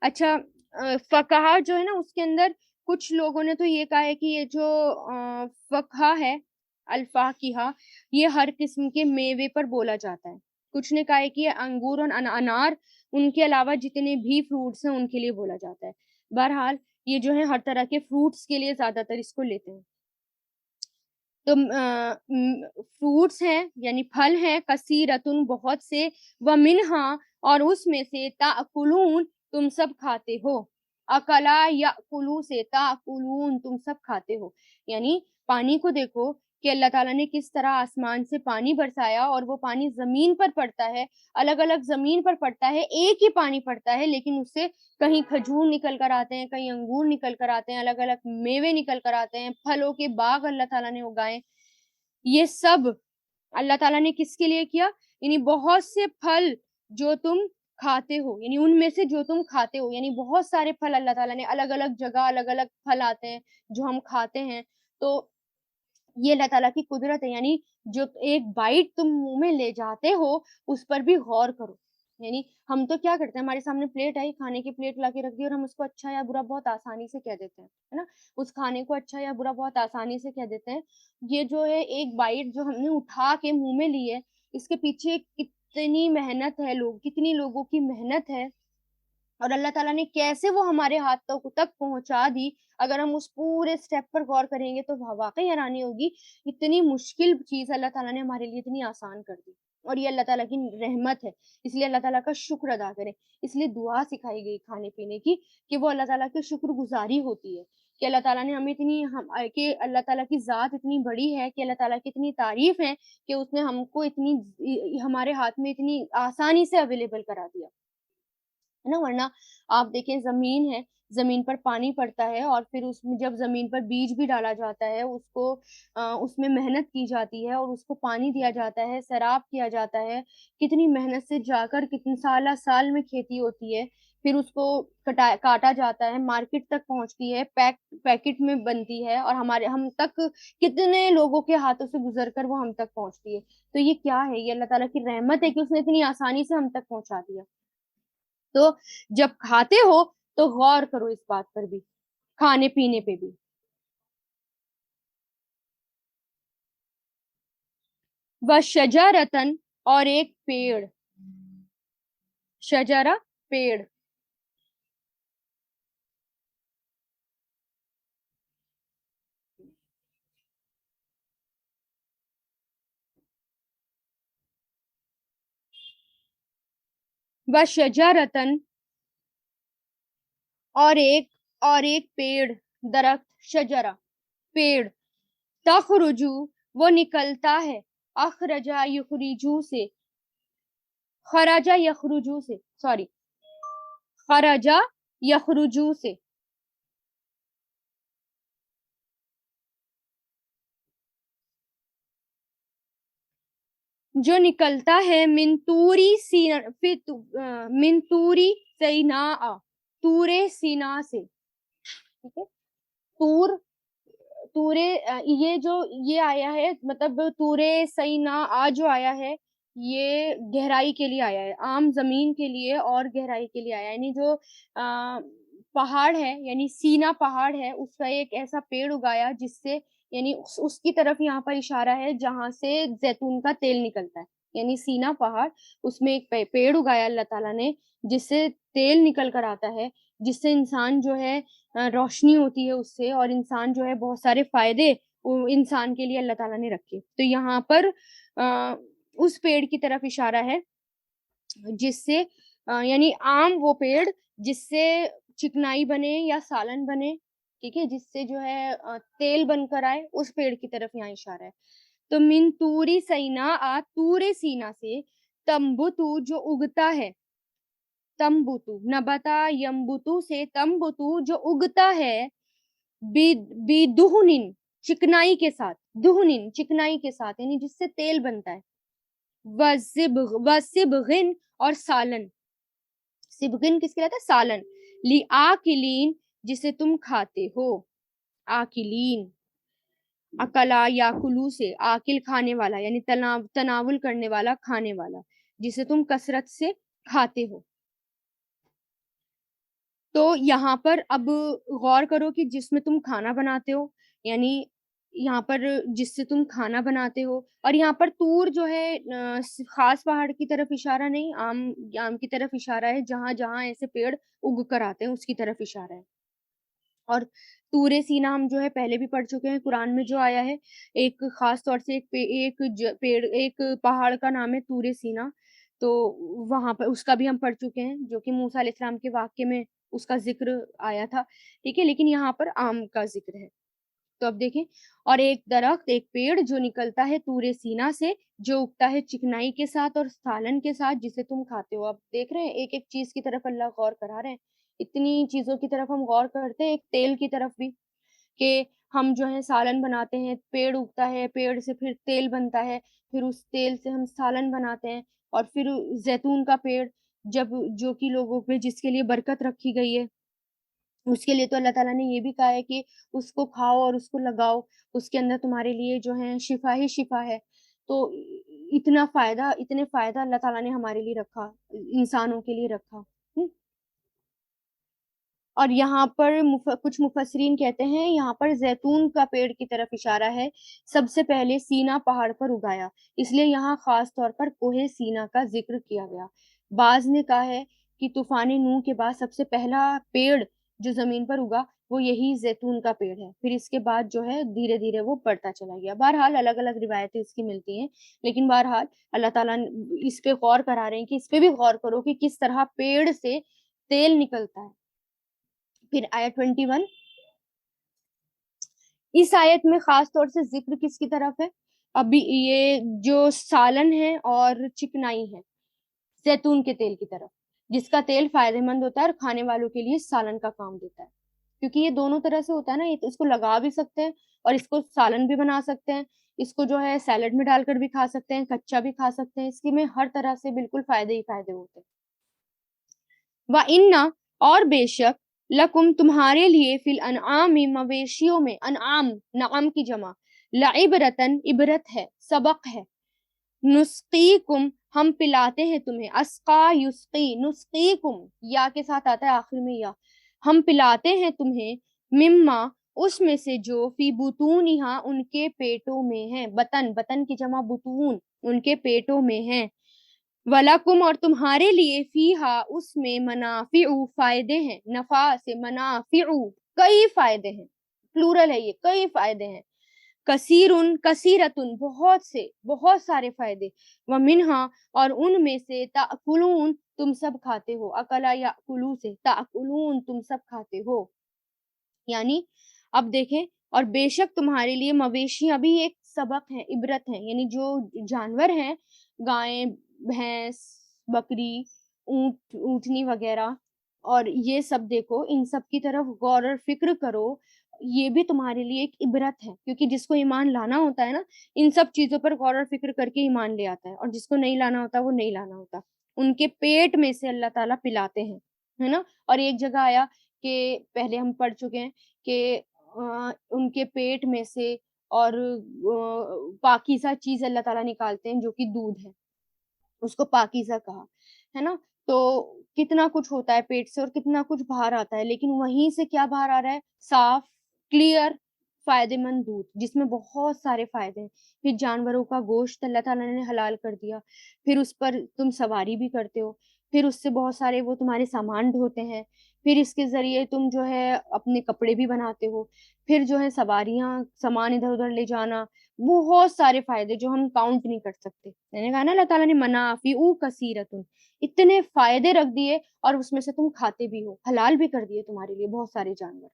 اچھا فقہ جو ہے نا اس کے اندر کچھ لوگوں نے تو یہ کہا ہے کہ یہ جو فقہ ہے، الفاقہ، یہ ہر قسم کے میوے پر بولا جاتا ہے. کچھ نے کہا ہے کہ یہ انگور اور انار، ان کے علاوہ جتنے بھی فروٹس ہیں ان کے لیے بولا جاتا ہے. بہرحال یہ جو ہے ہر طرح کے فروٹس کے لیے زیادہ تر اس کو لیتے ہیں. تو فروٹس ہیں یعنی پھل ہیں، کثیرتن بہت سے، ومنہا اور اس میں سے، تاکلون تم سب کھاتے ہو، اکلا یاکلو سے، تاکلون تم سب کھاتے ہو. یعنی پانی کو دیکھو کہ اللہ تعالیٰ نے کس طرح آسمان سے پانی برسایا، اور وہ پانی زمین پر پڑتا ہے، الگ الگ زمین پر پڑتا ہے، ایک ہی پانی پڑتا ہے، لیکن اس سے کہیں کھجور نکل کر آتے ہیں، کہیں انگور نکل کر آتے ہیں، الگ الگ میوے نکل کر آتے ہیں، پھلوں کے باغ اللہ تعالیٰ نے اگائے. یہ سب اللہ تعالیٰ نے کس کے لیے کیا، یعنی بہت سے پھل جو تم کھاتے ہو، یعنی ان میں سے جو تم کھاتے ہو، یعنی بہت سارے پھل اللہ تعالیٰ نے، الگ الگ جگہ الگ الگ پھل آتے ہیں جو ہم کھاتے ہیں. تو یہ اللہ تعالیٰ کی قدرت ہے. یعنی جو ایک بائٹ تم منہ میں لے جاتے ہو اس پر بھی غور کرو. یعنی ہم تو کیا کرتے ہیں، ہمارے سامنے پلیٹ آئی، کھانے کی پلیٹ لا کے رکھ دی، اور ہم اس کو اچھا یا برا بہت آسانی سے کہہ دیتے ہیں، ہے نا، اس کھانے کو اچھا یا برا بہت آسانی سے کہہ دیتے ہیں. یہ جو ہے ایک بائٹ جو ہم نے اٹھا کے منہ میں لی ہے، اس کے پیچھے کتنی محنت ہے، کتنی لوگوں کی محنت ہے اور اللہ تعالیٰ نے کیسے وہ ہمارے ہاتھ تک پہنچا دی، اگر ہم اس پورے سٹیپ پر غور کریں گے تو واقعی حیرانی ہوگی، اتنی مشکل چیز اللہ تعالیٰ نے ہمارے لیے اتنی آسان کر دی، اور یہ اللہ تعالیٰ کی رحمت ہے، اس لیے اللہ تعالیٰ کا شکر ادا کریں، اس لیے دعا سکھائی گئی کھانے پینے کی، کہ وہ اللہ تعالیٰ کی شکر گزاری ہوتی ہے، کہ اللہ تعالیٰ نے ہمیں کہ اللہ تعالیٰ کی ذات اتنی بڑی ہے، کہ اللہ تعالیٰ کی اتنی تعریف ہے کہ اس نے ہم کو ہمارے ہاتھ میں اتنی آسانی سے اویلیبل کرا دیا ہے نا، ورنہ آپ دیکھیں زمین ہے، زمین پر پانی پڑتا ہے، اور پھر اس میں جب زمین پر بیج بھی ڈالا جاتا ہے، اس میں محنت کی جاتی ہے، اور اس کو پانی دیا جاتا ہے، سیراب کیا جاتا ہے، کتنی محنت سے جا کر کتنی سالہ سال میں کھیتی ہوتی ہے، پھر اس کو کاٹا جاتا ہے، مارکیٹ تک پہنچتی ہے، پیکٹ میں بنتی ہے، اور ہم تک کتنے لوگوں کے ہاتھوں سے گزر کر وہ ہم تک پہنچتی ہے، تو یہ کیا ہے؟ یہ اللہ تعالیٰ کی رحمت ہے کہ اس نے اتنی آسانی سے ہم تک پہنچا دیا۔ تو جب کھاتے ہو تو غور کرو اس بات پر بھی، کھانے پینے پہ بھی۔ وَشَجَرَةً، اور ایک پیڑ، شجرہ پیڑ، وَشَجَرَةً، اور ایک پیڑ، درخت، شجرہ پیڑ، تخرجو، وہ نکلتا ہے، اخرجا یخرجو سے، خرجا یخرجو سے، سوری، خرجا یخرجو سے، جو نکلتا ہے من توری سینا، من توری سینا، تور سینا سے، ٹھیک ہے، تور، تورے، یہ آیا ہے، مطلب تورے سینا جو آیا ہے، یہ گہرائی کے لیے آیا ہے، عام زمین کے لیے اور گہرائی کے لیے آیا ہے، یعنی جو پہاڑ ہے، یعنی سینا پہاڑ ہے، اس کا ایک ایسا پیڑ اگایا جس سے، یعنی اس کی طرف یہاں پر اشارہ ہے جہاں سے زیتون کا تیل نکلتا ہے، یعنی سینا پہاڑ، اس میں ایک پیڑ اگایا اللہ تعالیٰ نے، جس سے تیل نکل کر آتا ہے، جس سے انسان جو ہے روشنی ہوتی ہے اس سے، اور انسان جو ہے بہت سارے فائدے انسان کے لیے اللہ تعالیٰ نے رکھے، تو یہاں پر اس پیڑ کی طرف اشارہ ہے جس سے یعنی عام وہ پیڑ جس سے چکنائی بنے یا سالن بنے، ٹھیک ہے، جس سے جو ہے تیل بن کر آئے، اس پیڑ کی طرف یہاں اشارہ ہے، تو من توری سینا، تور سینا سے، تمبتو، جو اگتا ہے، تمبتو، نبتا یمبتو سے، تمبتو، جو اگتا ہے، بدہنن، چکنائی کے ساتھ، دہنن، چکنائی کے ساتھ، یعنی جس سے تیل بنتا ہے، وَسِبْغٍ، اور سالن، سبغن کس کے لیے تھا؟ سالن، لِآکِلین، جسے تم کھاتے ہو، آکلین، اکلا یاکلو سے، آکل کھانے والا، یعنی تناول کرنے والا، کھانے والا، جسے تم کثرت سے کھاتے ہو۔ تو یہاں پر اب غور کرو کہ جس میں تم کھانا بناتے ہو، یعنی یہاں پر جس سے تم کھانا بناتے ہو، اور یہاں پر تور جو ہے خاص پہاڑ کی طرف اشارہ نہیں، عام کی طرف اشارہ ہے، جہاں جہاں ایسے پیڑ اگ کر آتے ہیں اس کی طرف اشارہ ہے، اور تور سینا ہم جو ہے پہلے بھی پڑھ چکے ہیں قرآن میں، جو آیا ہے ایک خاص طور سے ایک پہاڑ کا نام ہے تور سینا، تو وہاں پر اس کا بھی ہم پڑھ چکے ہیں، جو کہ موسیٰ علیہ السلام کے واقعے میں اس کا ذکر آیا تھا، ٹھیک ہے، لیکن یہاں پر آم کا ذکر ہے، تو اب دیکھیں، اور ایک درخت، ایک پیڑ جو نکلتا ہے تور سینا سے، جو اگتا ہے چکنائی کے ساتھ اور سالن کے ساتھ، جسے تم کھاتے ہو۔ اب دیکھ رہے ہیں ایک ایک چیز کی طرف اللہ غور کرا رہے ہیں، اتنی چیزوں کی طرف ہم غور کرتے ہیں، ایک تیل کی طرف بھی، کہ ہم جو ہے سالن بناتے ہیں، پیڑ اگتا ہے، پیڑ سے پھر تیل بنتا ہے، پھر اس تیل سے ہم سالن بناتے ہیں، اور پھر زیتون کا پیڑ، جو کہ لوگوں پہ جس کے لیے برکت رکھی گئی ہے، اس کے لیے تو اللہ تعالیٰ نے یہ بھی کہا ہے کہ اس کو کھاؤ اور اس کو لگاؤ، اس کے اندر تمہارے لیے جو ہے شفا ہی شفا ہے، تو اتنے فائدہ اللہ تعالیٰ نے ہمارے لیے رکھا، انسانوں کے لیے رکھا۔ اور یہاں پر کچھ مفسرین کہتے ہیں یہاں پر زیتون کا پیڑ کی طرف اشارہ ہے، سب سے پہلے سینا پہاڑ پر اگایا، اس لیے یہاں خاص طور پر کوہ سینا کا ذکر کیا گیا۔ بعض نے کہا ہے کہ طوفان نوح کے بعد سب سے پہلا پیڑ جو زمین پر اگا وہ یہی زیتون کا پیڑ ہے. پھر اس کے بعد جو ہے دھیرے دھیرے وہ بڑھتا چلا گیا. بہرحال الگ الگ روایتیں اس کی ملتی ہیں، لیکن بہرحال اللہ تعالیٰ اس پہ غور کرا رہے ہیں کہ اس پہ بھی غور کرو کہ کس طرح پیڑ سے تیل نکلتا ہے. پھر آیت 21، اس آیت میں خاص طور سے ذکر کس کی طرف ہے؟ ابھی یہ جو سالن ہے اور چکنائی ہے زیتون کے تیل کی طرف، جس کا تیل فائدہ مند ہوتا ہے اور کھانے والوں کے لیے سالن کا کام دیتا ہے. کیونکہ یہ دونوں طرح سے ہوتا ہے نا، یہ اس کو لگا بھی سکتے ہیں اور اس کو سالن بھی بنا سکتے ہیں، اس کو جو ہے سیلڈ میں ڈال کر بھی کھا سکتے ہیں، کچا بھی کھا سکتے ہیں، اس کی میں ہر طرح سے بالکل فائدے ہی فائدے ہوتے ہیں. وَإِنَّ اور بے شک لکم تمہارے لیے فی الانعام مویشیوں میں، انعام نعم کی جمع، لعبرتن عبرت ہے، سبق ہے. نسقیکم ہم پلاتے ہیں تمہیں، اسقا یسقی، نسقیکم یا کے ساتھ آتا ہے آخر میں یا، ہم پلاتے ہیں تمہیں، مما اس میں سے جو فی بطونہا ان کے پیٹوں میں ہیں، بطن، بطن کی جمع بطون، ان کے پیٹوں میں ہیں. وَلَکُمْ اور تمہارے لیے فیہا اس میں منافع فائدے ہیں، نفع سے منافع کئی فائدے ہیں، پلورل ہے یہ، کئی فائدے ہیں. کثیرن کثیرتن بہت سے، بہت سارے فائدے. ومنہا اور ان میں سے تاکلون تم سب کھاتے ہو، اکلا یاکلو سے تاکلون تم سب کھاتے ہو. یعنی اب دیکھیں، اور بے شک تمہارے لیے مویشیاں بھی ایک سبق ہے، عبرت ہے. یعنی جو جانور ہیں، گائیں، بھینس، بکری، اونٹ، اونٹنی وغیرہ، اور یہ سب دیکھو، ان سب کی طرف غور اور فکر کرو. یہ بھی تمہارے لیے ایک عبرت ہے، کیونکہ جس کو ایمان لانا ہوتا ہے نا، ان سب چیزوں پر غور اور فکر کر کے ایمان لے آتا ہے، اور جس کو نہیں لانا ہوتا وہ نہیں لانا ہوتا. ان کے پیٹ میں سے اللہ تعالیٰ پلاتے ہیں، ہے نا. اور ایک جگہ آیا کہ پہلے ہم پڑھ چکے ہیں کہ ان کے پیٹ میں سے اور پاکیزہ چیز اللہ تعالیٰ نکالتے ہیں جو کہ دودھ ہے، اس کو پاکیزہ کہا، ہے نا. تو کتنا کچھ ہوتا ہے پیٹ سے اور کتنا کچھ باہر آتا ہے، لیکن وہیں سے کیا باہر آ رہا ہے؟ صاف، کلیئر، فائدے مند دودھ، جس میں بہت سارے فائدے ہیں. پھر جانوروں کا گوشت اللہ تعالیٰ نے حلال کر دیا، پھر اس پر تم سواری بھی کرتے ہو، پھر اس سے بہت سارے وہ تمہارے سامان ڈھوتے ہیں، پھر اس کے ذریعے تم جو ہے اپنے کپڑے بھی بناتے ہو، پھر جو ہے سواریاں، سامان ادھر ادھر لے جانا، بہت سارے فائدے جو ہم کاؤنٹ نہیں کر سکتے. میں نے کہا نا اللہ تعالیٰ نے منافع کثیرتن، اتنے فائدے رکھ دیے، اور اس میں سے تم کھاتے بھی ہو، حلال بھی کر دیے تمہارے لیے بہت سارے جانور.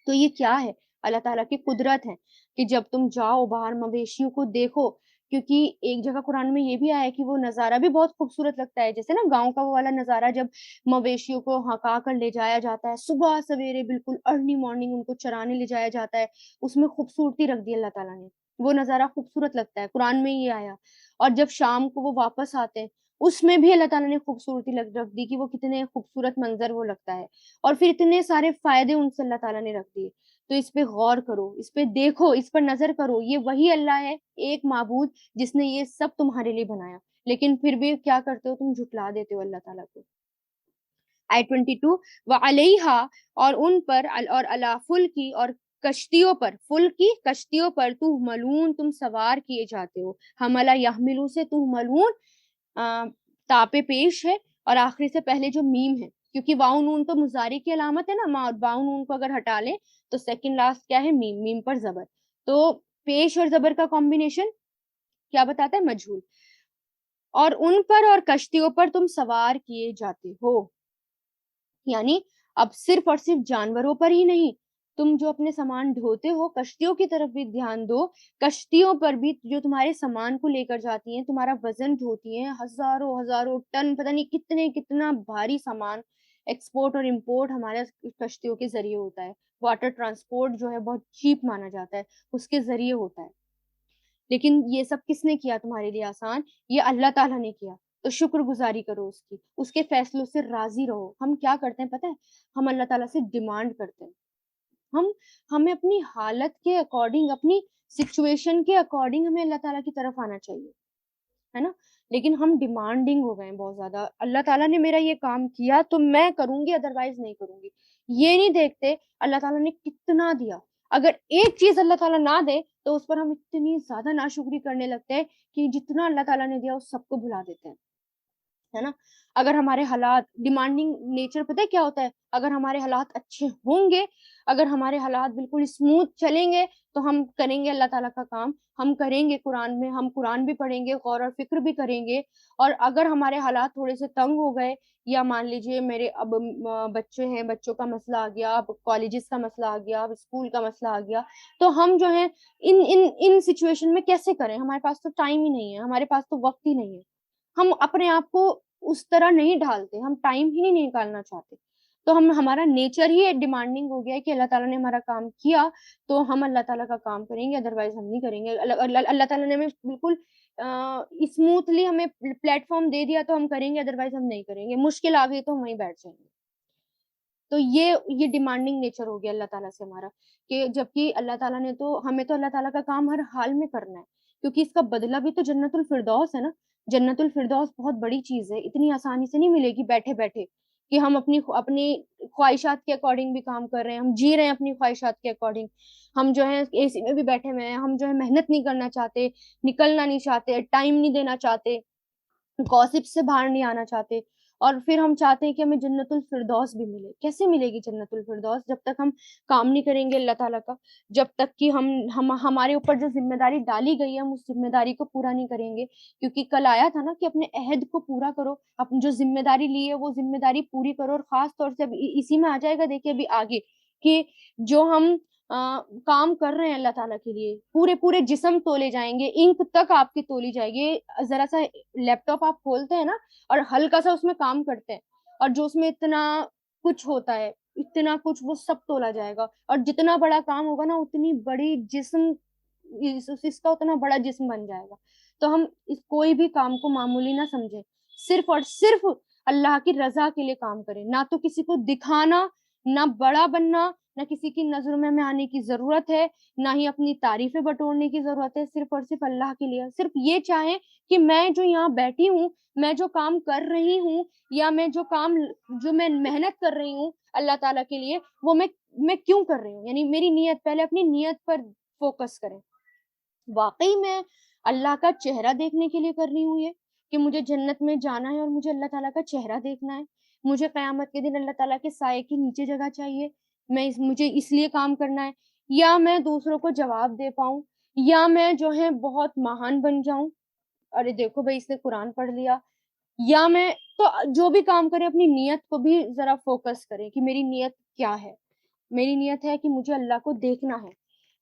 تو یہ کیا ہے؟ اللہ تعالیٰ کی قدرت ہے کہ جب تم جاؤ باہر مویشیوں کو دیکھو. کیونکہ ایک جگہ قرآن میں یہ بھی آیا ہے کہ وہ نظارہ بھی بہت خوبصورت لگتا ہے، جیسے نا گاؤں کا وہ والا نظارہ، جب مویشیوں کو ہکا کر لے جایا جاتا ہے صبح سویرے، بالکل ارلی مارننگ ان کو چرانے لے جایا جاتا ہے، اس میں خوبصورتی رکھ دی اللہ تعالیٰ نے، وہ نظارہ خوبصورت لگتا ہے، قرآن میں یہ آیا. اور جب شام کو وہ واپس آتے ہیں، اس میں بھی اللہ تعالیٰ نے خوبصورتی رکھ دی کہ وہ کتنے خوبصورت منظر وہ لگتا ہے، اور پھر اتنے سارے فائدے ان سے اللہ تعالیٰ نے رکھ دیے. تو اس پہ غور کرو، اس پہ دیکھو، اس پر نظر کرو. یہ وہی اللہ ہے، ایک معبود، جس نے یہ سب تمہارے لیے بنایا، لیکن پھر بھی کیا کرتے ہو تم؟ جھٹلا دیتے ہو اللہ تعالیٰ کو. آیت 22، وَعَلَيْهَا اور ان پر، اور علی فلکی اور کشتیوں پر، فلکی کشتیوں پر، تحملون تم سوار کیے جاتے ہو. حملہ یحملو سے تحملون تاپے پیش ہے، اور آخری سے پہلے جو میم ہے، کیونکہ واؤ نون تو مضارع کی علامت ہے نا، واؤ نون کو اگر ہٹا لیں تو سیکنڈ لاسٹ کیا ہے؟ میم، میم پر زبر. تو پیش اور زبر کا کمبینیشن کیا بتاتا ہے؟ مجہول. اور ان پر اور کشتیوں پر تم سوار کیے جاتے ہو. یعنی اب صرف اور صرف جانوروں پر ہی نہیں، تم جو اپنے سامان ڈھوتے ہو، کشتیوں کی طرف بھی دھیان دو. کشتیوں پر بھی جو تمہارے سامان کو لے کر جاتی ہیں، تمہارا وزن ڈھوتی ہیں، ہزاروں ہزاروں ٹن، پتہ نہیں کتنا بھاری سامان ایکسپورٹ اور امپورٹ ہمارے کشتیوں کے ذریعے ہوتا ہے. واٹر ٹرانسپورٹ جو ہے بہت چیپ مانا جاتا ہے، اس کے ذریعے ہوتا ہے. لیکن یہ سب کس نے کیا تمہارے لیے آسان؟ یہ اللہ تعالیٰ نے کیا. تو شکر گزاری کرو اس کی، اس کے فیصلوں سے راضی رہو. ہم کیا کرتے ہیں پتہ ہے؟ ہم اللہ تعالیٰ سے ڈیمانڈ کرتے ہیں. ہمیں اپنی حالت کے اکارڈنگ، اپنی سچویشن کے اکارڈنگ ہمیں اللہ تعالیٰ کی طرف آنا چاہیے، ہے نا. لیکن ہم ڈیمانڈنگ ہو گئے ہیں بہت زیادہ. اللہ تعالیٰ نے میرا یہ کام کیا تو میں کروں گی، ادروائز نہیں کروں گی. یہ نہیں دیکھتے اللہ تعالیٰ نے کتنا دیا. اگر ایک چیز اللہ تعالیٰ نہ دے تو اس پر ہم اتنی زیادہ ناشکری کرنے لگتے ہیں کہ جتنا اللہ تعالیٰ نے دیا اس سب کو بھلا دیتے ہیں. ہے نا. اگر ہمارے حالات ڈیمانڈنگ نیچر پتہ ہے کیا ہوتا ہے, اگر ہمارے حالات اچھے ہوں گے, اگر ہمارے حالات بالکل اسموتھ چلیں گے تو ہم کریں گے اللہ تعالیٰ کا کام, ہم کریں گے قرآن میں, ہم قرآن بھی پڑھیں گے, غور اور فکر بھی کریں گے. اور اگر ہمارے حالات تھوڑے سے تنگ ہو گئے, یا مان لیجیے میرے اب بچے ہیں, بچوں کا مسئلہ آ گیا, اب کالجز کا مسئلہ آ گیا, اب اسکول کا مسئلہ آ گیا, تو ہم جو ہے ان سچویشن میں کیسے کریں؟ ہمارے پاس تو ٹائم ہی نہیں ہے, ہمارے پاس تو وقت ہی نہیں ہے. ہم اپنے آپ کو اس طرح نہیں ڈھالتے, ہم ٹائم ہی نہیں نکالنا چاہتے. تو ہمارا نیچر ہی ڈیمانڈنگ ہو گیا ہے کہ اللہ تعالیٰ نے ہمارا کام کیا تو ہم اللہ تعالیٰ کا کام کریں گے, ادروائز ہم نہیں کریں گے. اللہ تعالیٰ نے ہمیں بالکل اسموتھلی ہمیں پلیٹ فارم دے دیا تو ہم کریں گے, ادروائز ہم نہیں کریں گے. مشکل آ گئی تو ہم وہیں بیٹھ جائیں گے. تو یہ ڈیمانڈنگ نیچر ہو گیا اللہ تعالیٰ سے ہمارا, کہ جبکہ اللہ تعالیٰ نے تو ہمیں تو اللہ تعالیٰ کا کام ہر حال میں کرنا ہے, کیونکہ اس کا بدلہ بھی تو جنت الفردوس ہے نا. جنت الفردوس بہت بڑی چیز ہے, اتنی آسانی سے نہیں ملے گی بیٹھے بیٹھے کہ ہم اپنی خواہشات کے اکارڈنگ بھی کام کر رہے ہیں, ہم جی رہے ہیں اپنی خواہشات کے اکارڈنگ, ہم جو ہے اے سی میں بھی بیٹھے ہوئے ہیں, ہم جو ہے محنت نہیں کرنا چاہتے, نکلنا نہیں چاہتے, ٹائم نہیں دینا چاہتے, گوسپ سے باہر نہیں آنا چاہتے, اور پھر ہم چاہتے ہیں کہ ہمیں جنت الفردوس بھی ملے. کیسے ملے گی جنت الفردوس جب تک ہم کام نہیں کریں گے اللہ تعالیٰ کا, جب تک کہ ہمارے اوپر جو ذمہ داری ڈالی گئی ہے ہم اس ذمہ داری کو پورا نہیں کریں گے. کیونکہ کل آیا تھا نا کہ اپنے عہد کو پورا کرو, اپنی جو ذمہ داری لی ہے وہ ذمہ داری پوری کرو. اور خاص طور سے اسی میں آ جائے گا, دیکھیے ابھی آگے, کہ جو ہم کام کر رہے ہیں اللہ تعالیٰ کے لیے, پورے جسم تولے جائیں گے, انک تک آپ کی تولی جائے گی. ذرا سا لیپ ٹاپ آپ کھولتے ہیں نا اور ہلکا سا اس میں کام کرتے ہیں, اور جو اس میں اتنا کچھ ہوتا ہے, اتنا کچھ وہ سب تولا جائے گا. اور جتنا بڑا کام ہوگا نا اتنی بڑی جسم, اس کا اتنا بڑا جسم بن جائے گا. تو ہم کوئی بھی کام کو معمولی نہ سمجھیں, صرف اور صرف اللہ کی رضا کے لیے کام کریں. نہ تو کسی کو دکھانا, نہ بڑا بننا, نہ کسی کی نظروں میں آنے کی ضرورت ہے, نہ ہی اپنی تعریفیں بٹورنے کی ضرورت ہے. صرف اور صرف اللہ کے لیے, صرف یہ چاہیں کہ میں جو یہاں بیٹھی ہوں, میں جو کام کر رہی ہوں, یا میں میں محنت کر رہی ہوں اللہ تعالیٰ کے لیے, وہ میں کیوں کر رہی ہوں. یعنی میری نیت, پہلے اپنی نیت پر فوکس کریں. واقعی میں اللہ کا چہرہ دیکھنے کے لیے کر رہی ہوں یہ, کہ مجھے جنت میں جانا ہے اور مجھے اللہ تعالیٰ کا چہرہ دیکھنا ہے, مجھے قیامت کے دن اللہ تعالیٰ کے سائے کے نیچے جگہ چاہیے, مجھے اس لیے کام کرنا ہے, یا میں دوسروں کو جواب دے پاؤں, یا میں جو ہے بہت مہان بن جاؤں, ارے دیکھو بھائی اس نے قرآن پڑھ لیا, یا میں تو جو بھی کام کریں اپنی نیت کو بھی ذرا فوکس کریں کہ میری نیت کیا ہے. میری نیت ہے کہ مجھے اللہ کو دیکھنا ہے,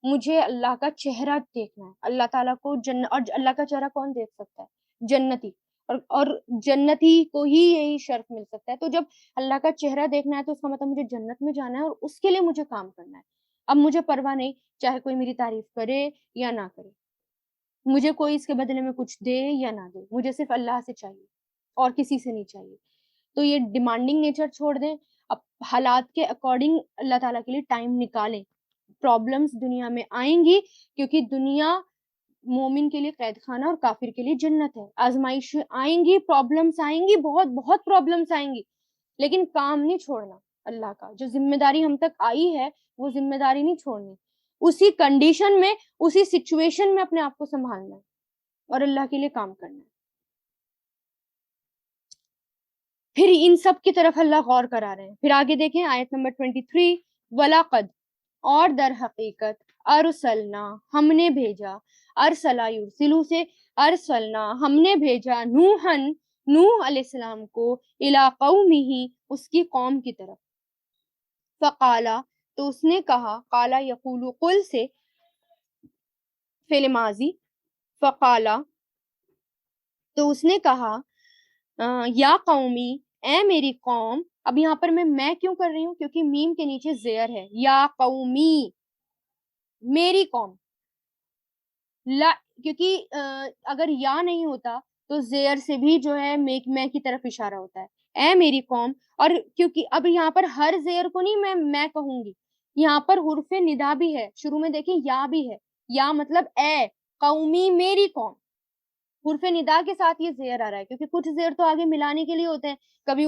مجھے اللہ کا چہرہ دیکھنا ہے. اللہ تعالیٰ کو اور اللہ کا چہرہ کون دیکھ سکتا ہے؟ جنتی, اور جنتی کو ہی یہی شرف مل سکتا ہے. تو جب اللہ کا چہرہ دیکھنا ہے تو اس کا مطلب مجھے جنت میں جانا ہے, اور اس کے لیے مجھے کام کرنا ہے. اب مجھے پرواہ نہیں چاہے کوئی میری تعریف کرے یا نہ کرے, مجھے کوئی اس کے بدلے میں کچھ دے یا نہ دے, مجھے صرف اللہ سے چاہیے اور کسی سے نہیں چاہیے. تو یہ ڈیمانڈنگ نیچر چھوڑ دیں, اب حالات کے اکارڈنگ اللہ تعالیٰ کے لیے ٹائم نکالیں. پرابلمز دنیا میں آئیں گی, کیونکہ دنیا مومن کے لیے قید خانہ اور کافر کے لیے جنت ہے. آزمائش آئیں گی, پرابلمز آئیں گی, بہت بہت پرابلمز آئیں گی, لیکن کام نہیں چھوڑنا اللہ کا. جو ذمہ داری ہم تک آئی ہے وہ ذمہ داری نہیں چھوڑنی, اسی کنڈیشن میں, اسی سچویشن میں اپنے آپ کو سنبھالنا ہے اور اللہ کے لیے کام کرنا ہے. پھر ان سب کی طرف اللہ غور کرا رہے ہیں. پھر آگے دیکھیں آیت نمبر 23, وَلَقَدْ, اور در حقیقت, ارسلنا, ہم نے بھیجا, ارسلا یرسلو سے ارسلنا, ہم نے بھیجا, نوحن, نوح علیہ السلام کو, الی قومہ, اس کی قوم کی طرف. فقالا, تو اس نے کہا, قالا یقول, قل سے فعل ماضی, فقالا, تو اس نے کہا, یا قومی, اے میری قوم. اب یہاں پر میں کیوں کر رہی ہوں؟ کیونکہ میم کے نیچے زیر ہے. یا قومی, میری قوم. کیونکہ اگر یا نہیں ہوتا تو زیر سے بھی جو ہے میں کی طرف اشارہ ہوتا ہے, اے میری قوم. اور کیونکہ اب یہاں پر ہر زیر کو نہیں میں کہوں گی, یہاں پر حرف ندا بھی ہے, شروع میں دیکھیں یا بھی ہے, یا مطلب اے قومی, میری قوم. حرف ندا کے ساتھ یہ زیر آ رہا ہے, کیونکہ کچھ زیر تو آگے ملانے کے لیے ہوتے ہیں, کبھی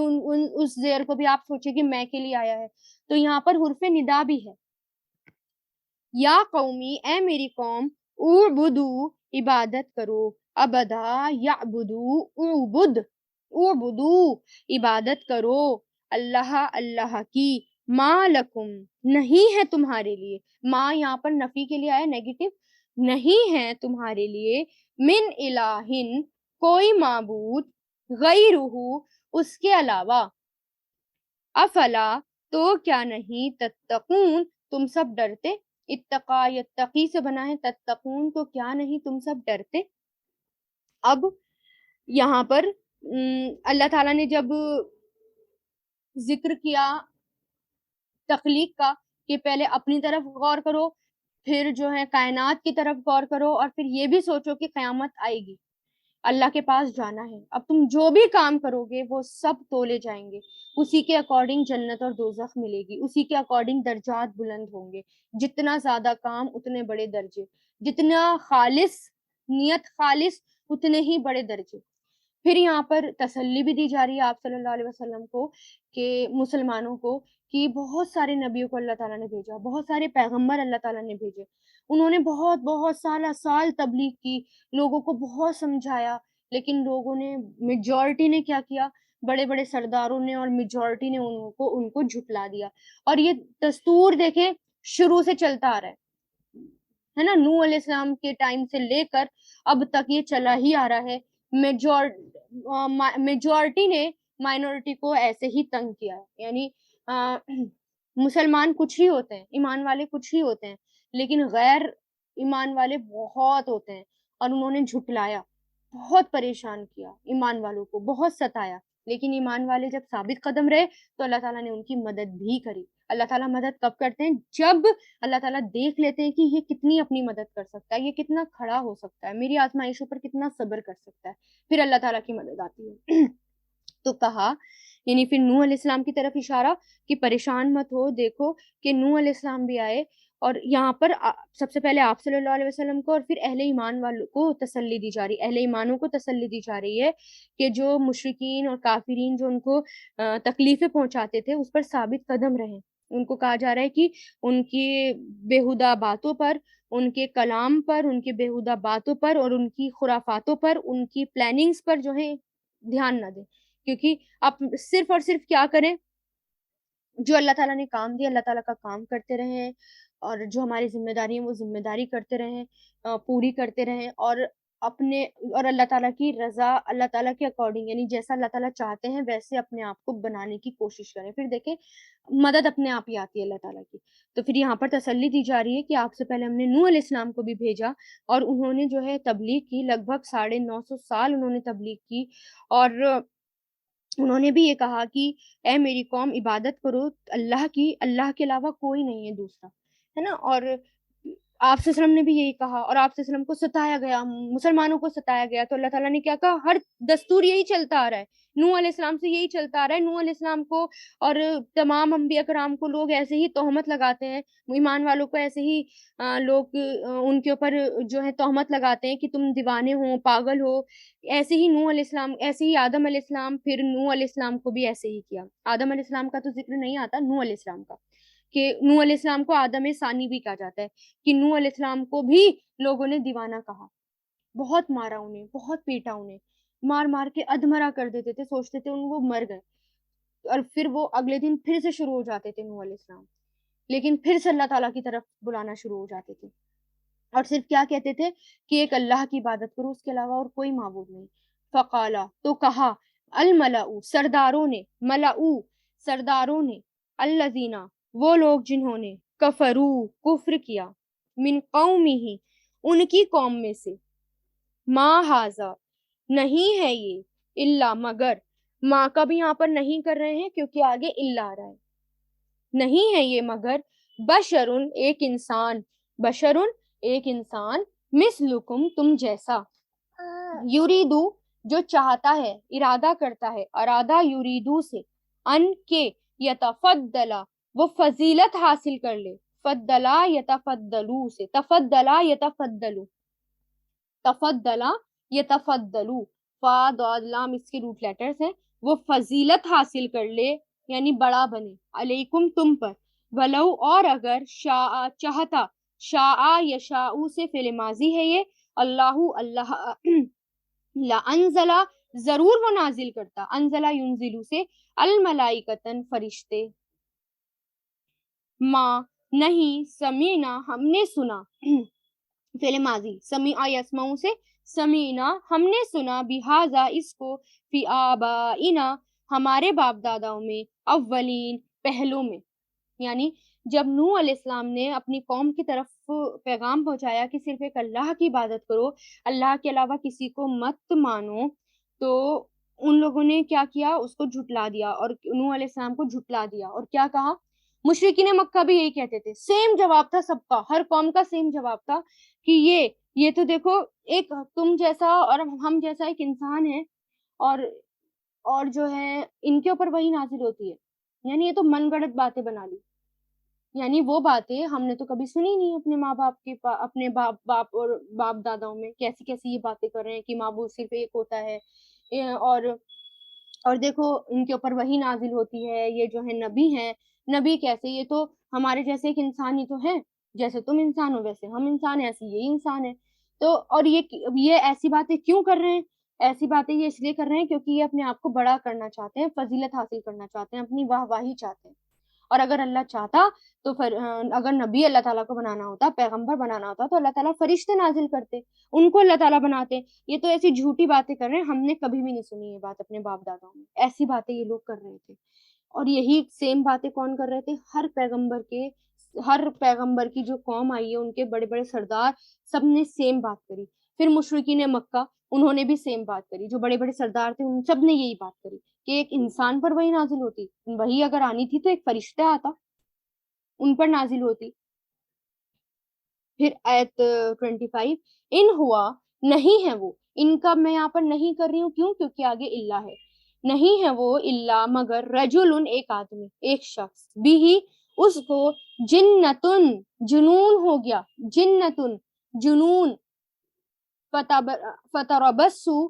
اس زیر کو بھی آپ سوچیں کہ میں کے لیے آیا ہے, تو یہاں پر حرف ندا بھی ہے. یا قومی, اے میری قوم, اعبدو, عبادت کرو, ابدا یعبدو, اعبد, اعبدو عبادت کرو اللہ اللہ کی، ما لکم نہیں ہے تمہارے لیے، ما یہاں پر نفی کے لیے آیا نیگیٹو، نہیں ہے تمہارے لیے، من الہن کوئی معبود، غیرہ اس کے علاوہ، افلا تو کیا نہیں، تتقون تم سب ڈرتے، اتقا یتقی سے بنا ہے، تتقون تو کیا نہیں تم سب ڈرتے۔ اب یہاں پر اللہ تعالیٰ نے جب ذکر کیا تخلیق کا کہ پہلے اپنی طرف غور کرو، پھر جو ہے کائنات کی طرف غور کرو، اور پھر یہ بھی سوچو کہ قیامت آئے گی، اللہ کے پاس جانا ہے، اب تم جو بھی کام کرو گے وہ سب تولے جائیں گے، اسی کے اکارڈنگ جنت اور دوزخ ملے گی، اسی کے اکارڈنگ درجات بلند ہوں گے، جتنا زیادہ کام اتنے بڑے درجے، جتنا خالص نیت خالص اتنے ہی بڑے درجے۔ پھر یہاں پر تسلی بھی دی جا رہی ہے آپ صلی اللہ علیہ وسلم کو کہ مسلمانوں کو کہ بہت سارے نبیوں کو اللہ تعالیٰ نے بھیجا، بہت سارے پیغمبر اللہ تعالیٰ نے بھیجے، انہوں نے بہت بہت سال تبلیغ کی، لوگوں کو بہت سمجھایا، لیکن لوگوں نے میجورٹی نے کیا کیا، بڑے بڑے سرداروں نے اور میجورٹی نے ان کو جھٹلا دیا، اور یہ دستور دیکھیں شروع سے چلتا آ رہا ہے نا، نوح علیہ السلام کے ٹائم سے لے کر اب تک یہ چلا ہی آ رہا ہے، میجورٹی نے مائنورٹی کو ایسے ہی تنگ کیا ہے، یعنی مسلمان کچھ ہی ہوتے ہیں، ایمان والے کچھ ہی ہوتے ہیں، لیکن غیر ایمان والے بہت ہوتے ہیں، اور انہوں نے جھٹلایا، بہت پریشان کیا ایمان والوں کو، بہت ستایا، لیکن ایمان والے جب ثابت قدم رہے تو اللہ تعالیٰ نے ان کی مدد بھی کری۔ اللہ تعالیٰ مدد کب کرتے ہیں؟ جب اللہ تعالیٰ دیکھ لیتے ہیں کہ یہ کتنی اپنی مدد کر سکتا ہے، یہ کتنا کھڑا ہو سکتا ہے، میری آزمائشوں پر کتنا صبر کر سکتا ہے، پھر اللہ تعالیٰ کی مدد آتی ہے۔ تو کہا، یعنی پھر نوح علیہ السلام کی طرف اشارہ کہ پریشان مت ہو، دیکھو کہ نوح علیہ السلام بھی آئے، اور یہاں پر سب سے پہلے آپ صلی اللہ علیہ وسلم کو اور پھر اہل ایمان والوں کو تسلی دی جا رہی، اہل ایمانوں کو تسلی دی جا رہی ہے کہ جو مشرکین اور کافرین جو ان کو تکلیفیں پہنچاتے تھے اس پر ثابت قدم رہیں، ان کو کہا جا رہا ہے کہ ان کی بےہودہ باتوں پر، ان کے کلام پر، ان کے بےہودہ باتوں پر اور ان کی خرافاتوں پر، ان کی پلاننگز پر جو ہے دھیان نہ دیں، کیونکہ آپ صرف اور صرف کیا کریں، جو اللہ تعالیٰ نے کام دیا اللہ تعالیٰ کا کام کرتے رہیں، اور جو ہماری ذمہ داری ہے وہ ذمہ داری کرتے رہیں، پوری کرتے رہیں، اور اپنے اور اللہ تعالیٰ کی رضا اللہ تعالیٰ کے اکارڈنگ، یعنی جیسا اللہ تعالیٰ چاہتے ہیں ویسے اپنے آپ کو بنانے کی کوشش کریں، پھر دیکھیں مدد اپنے آپ ہی آتی ہے اللہ تعالیٰ کی۔ تو پھر یہاں پر تسلی دی جا رہی ہے کہ آپ سے پہلے ہم نے نوح علیہ السلام کو بھی بھیجا، اور انہوں نے جو ہے تبلیغ کی، لگ بھگ 950 سال انہوں نے تبلیغ کی، اور انہوں نے بھی یہ کہا کہ اے میری قوم عبادت کرو اللہ کی، اللہ کے علاوہ کوئی نہیں ہے دوسرا، ہے نا، اور آپ صلی اللہ علیہ وسلم نے بھی یہی کہا، اور آپ صلی اللہ علیہ وسلم کو ستایا گیا، مسلمانوں کو ستایا گیا، تو اللہ تعالیٰ نے کیا کہا، ہر دستور یہی چلتا آ رہا ہے، نوح علیہ السلام سے یہی چلتا آ رہا ہے، نوح علیہ السلام کو اور تمام انبیاء کرام کو لوگ ایسے ہی تہمت لگاتے ہیں، ایمان والوں کو ایسے ہی لوگ ان کے اوپر جو ہے تہمت لگاتے ہیں کہ تم دیوانے ہو، پاگل ہو، ایسے ہی نوح علیہ السلام، ایسے ہی آدم علیہ السلام، پھر نوح علیہ السلام کو بھی ایسے ہی کیا، آدم علیہ السلام کا تو ذکر نہیں آتا، نوح علیہ السلام کا، کہ نوح علیہ السلام کو آدم ثانی بھی کہا جاتا ہے، کہ نوح علیہ السلام کو بھی لوگوں نے دیوانہ کہا، بہت مارا انہیں، بہت پیٹا انہیں، مار مار کے ادھمرا کر دیتے تھے، سوچتے تھے وہ مر گئے، اور پھر وہ اگلے دن پھر سے شروع ہو جاتے تھے نوح علیہ السلام، لیکن پھر سے اللہ تعالیٰ کی طرف بلانا شروع ہو جاتے تھے، اور صرف کیا کہتے تھے کہ ایک اللہ کی عبادت کرو، اس کے علاوہ اور کوئی معبود نہیں۔ فقالا تو کہا، الملأ سرداروں نے، ملأ سرداروں نے، الذین وہ لوگ جنہوں نے، کفرو کفر کیا، من قومہ ان کی قوم میں سے، ما ھذا نہیں ہے یہ، الا مگر، ماں کا بھی یہاں پر نہیں کر رہے ہیں کیونکہ آگے الا آ رہا ہے، نہیں ہے یہ مگر بشرن ایک انسان، بشرن ایک انسان، مثلکم تم جیسا، یریدو جو چاہتا ہے، ارادہ کرتا ہے، ارادہ یریدو سے، ان کے یتفضلا وہ فضیلت حاصل کر لے، فضلا یتفضلو سے، تفضلا یتفضلو، تفضلا یتفضلو، فا ضاد لام اس کے روٹ لیٹرز ہیں، وہ فضیلت حاصل کر لے یعنی بڑا بنے، علیکم تم پر، ولو اور اگر، شاء چاہتا، شاء یشاء سے فعل ماضی ہے یہ، اللہ اللہ لانزلہ ضرور وہ نازل کرتا. انزلہ ینزلو سے الملائکتن فرشتے. ما نہیں، سمینا ہم نے سنا، فعل ماضی، سمیع یسمعو سے سمینا ہم نے سنا، بہذا اس کو، فی آبائنا ہمارے باپ داداؤں میں، اولین پہلوں میں. یعنی جب نوح علیہ السلام نے اپنی قوم کی طرف پیغام پہنچایا کہ صرف ایک اللہ کی عبادت کرو، اللہ کے علاوہ کسی کو مت مانو، تو ان لوگوں نے کیا کیا؟ اس کو جھٹلا دیا، اور نوح علیہ السلام کو جھٹلا دیا. اور کیا کہا؟ مشرکین مکہ بھی یہی کہتے تھے، سیم جواب تھا سب کا، ہر قوم کا سیم جواب تھا کہ یہ تو دیکھو ایک تم جیسا اور ہم جیسا ایک انسان ہے، اور جو ہے ان کے اوپر وہی نازل ہوتی ہے. یعنی یہ تو من گڑت باتیں بنا لی. یعنی وہ باتیں ہم نے تو کبھی سنی نہیں اپنے ماں باپ کے اپنے باپ اور باپ داداؤں میں. کیسی کیسی یہ باتیں کر رہے ہیں کہ معبود صرف ایک ہوتا ہے، اور دیکھو ان کے اوپر وہی نازل ہوتی ہے، یہ جو ہے نبی ہیں. نبی کیسے؟ یہ تو ہمارے جیسے ایک انسان ہی تو ہے، جیسے تم انسان ہو ویسے ہم انسان ہیں، ایسے یہی انسان ہے. تو اور یہ ایسی باتیں کیوں کر رہے ہیں؟ ایسی باتیں یہ اس لیے کر رہے ہیں کیونکہ یہ اپنے آپ کو بڑا کرنا چاہتے ہیں، فضیلت حاصل کرنا چاہتے ہیں، اپنی واہ واہی چاہتے ہیں. اور اگر اللہ چاہتا تو اگر نبی اللہ تعالیٰ کو بنانا ہوتا، پیغمبر بنانا ہوتا، تو اللہ تعالیٰ فرشتے نازل کرتے، ان کو اللہ تعالیٰ بناتے. یہ تو ایسی جھوٹی باتیں کر رہے ہیں، ہم نے کبھی بھی نہیں سنی یہ بات اپنے باپ داداؤں میں. ایسی باتیں یہ لوگ کر رہے تھے. اور یہی سیم باتیں کون کر رہے تھے؟ ہر پیغمبر کی جو قوم آئی ہے، ان کے بڑے بڑے سردار، سب نے سیم بات کری. پھر مشرکین مکہ، انہوں نے بھی سیم بات کری. جو بڑے بڑے سردار تھے ان سب نے یہی بات کری کہ ایک انسان پر وہی نازل ہوتی، وہی اگر آنی تھی تو ایک فرشتہ آتا، ان پر نازل ہوتی. پھر آیت 25، ان ہوا نہیں ہے وہ، ان کا میں یہاں پر نہیں کر رہی ہوں، کیوں؟ کیونکہ آگے اللہ ہے. نہیں ہے وہ الا مگر رجل ایک آدمی، ایک شخص، بھی اس کو جنتن جنون ہو گیا، جنتن جنون، فتربسو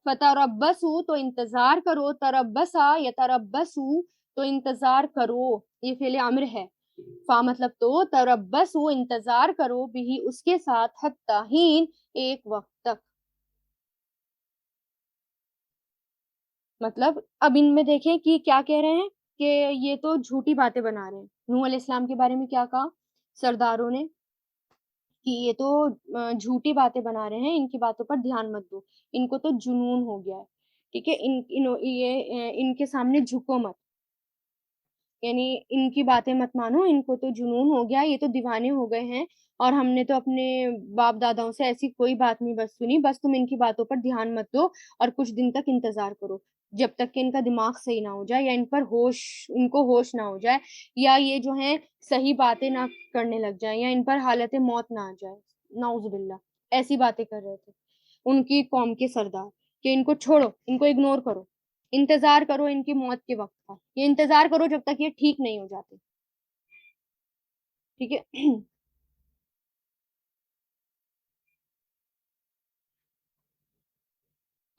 فتربسو تو انتظار کرو، تربسا یا تربسو تو انتظار کرو، یہ فعل امر ہے. فا مطلب تو، تربسو انتظار کرو، بھی اس کے ساتھ، حتی ہین ایک وقت تک. مطلب اب ان میں دیکھیں کہ کیا کہہ رہے ہیں کہ یہ تو جھوٹی باتیں بنا رہے ہیں. نوح علیہ السلام کے بارے میں کیا کہا سرداروں نے؟ کہ یہ تو جھوٹی باتیں بنا رہے ہیں، ان کی باتوں پر دھیان مت دو، ان کو تو جنون ہو گیا ہے. ٹھیک ہے، ان کے سامنے جھکو مت، یعنی ان کی باتیں مت مانو، ان کو تو جنون ہو گیا، یہ تو دیوانے ہو گئے ہیں. اور ہم نے تو اپنے باپ داداؤں سے ایسی کوئی بات نہیں بس سنی، بس تم ان کی باتوں پر دھیان مت دو اور کچھ دن تک انتظار کرو، جب تک کہ ان کا دماغ صحیح نہ ہو جائے، یا ان کو ہوش نہ ہو جائے، یا یہ جو ہیں صحیح باتیں نہ کرنے لگ جائیں، یا ان پر حالت موت نہ آ جائے. نعوذ باللہ. ایسی باتیں کر رہے تھے ان کی قوم کے سردار کہ ان کو چھوڑو، ان کو اگنور کرو، انتظار کرو ان کی موت کے وقت کا، یہ انتظار کرو جب تک یہ ٹھیک نہیں ہو جاتے. ٹھیک ہے.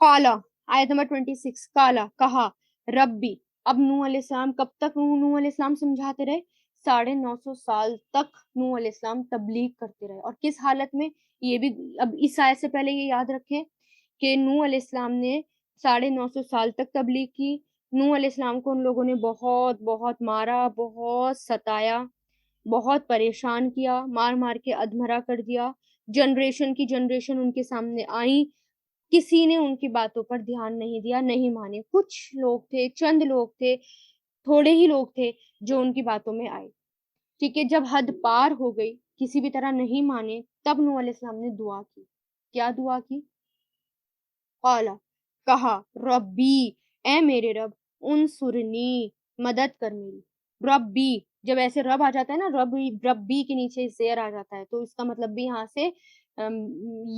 کالا، آیت نمبر 26، کالا کہا، ربی. اب نوح علیہ السلام کب تک نوح علیہ السلام سمجھاتے رہے؟ 950 سال تک نوح علیہ السلام تبلیغ کرتے رہے. اور کس حالت میں؟ یہ بھی اب اس آیت سے پہلے یہ یاد رکھیں کہ نوح علیہ السلام نے 950 سال تک تبلیغ کی. نوح علیہ السلام کو ان لوگوں نے بہت بہت مارا، بہت ستایا، بہت پریشان کیا، مار مار کے ادھمرا کر دیا. جنریشن کی جنریشن ان کے سامنے آئی، کسی نے ان کی باتوں پر دھیان نہیں دیا، نہیں مانے. کچھ لوگ تھے، چند لوگ تھے، تھوڑے ہی لوگ تھے جو ان کی باتوں میں آئے. ٹھیک ہے، جب حد پار ہو گئی، کسی بھی طرح نہیں مانے، تب نوح علیہ السلام نے دعا کی. کیا دعا کی؟ قالا کہا، ربی اے میرے رب، انصرنی مدد کر میری. ربی، جب ایسے رب آ جاتا ہے نا، ربی کے نیچے زیر آ جاتا ہے، تو اس کا مطلب بھی یہاں سے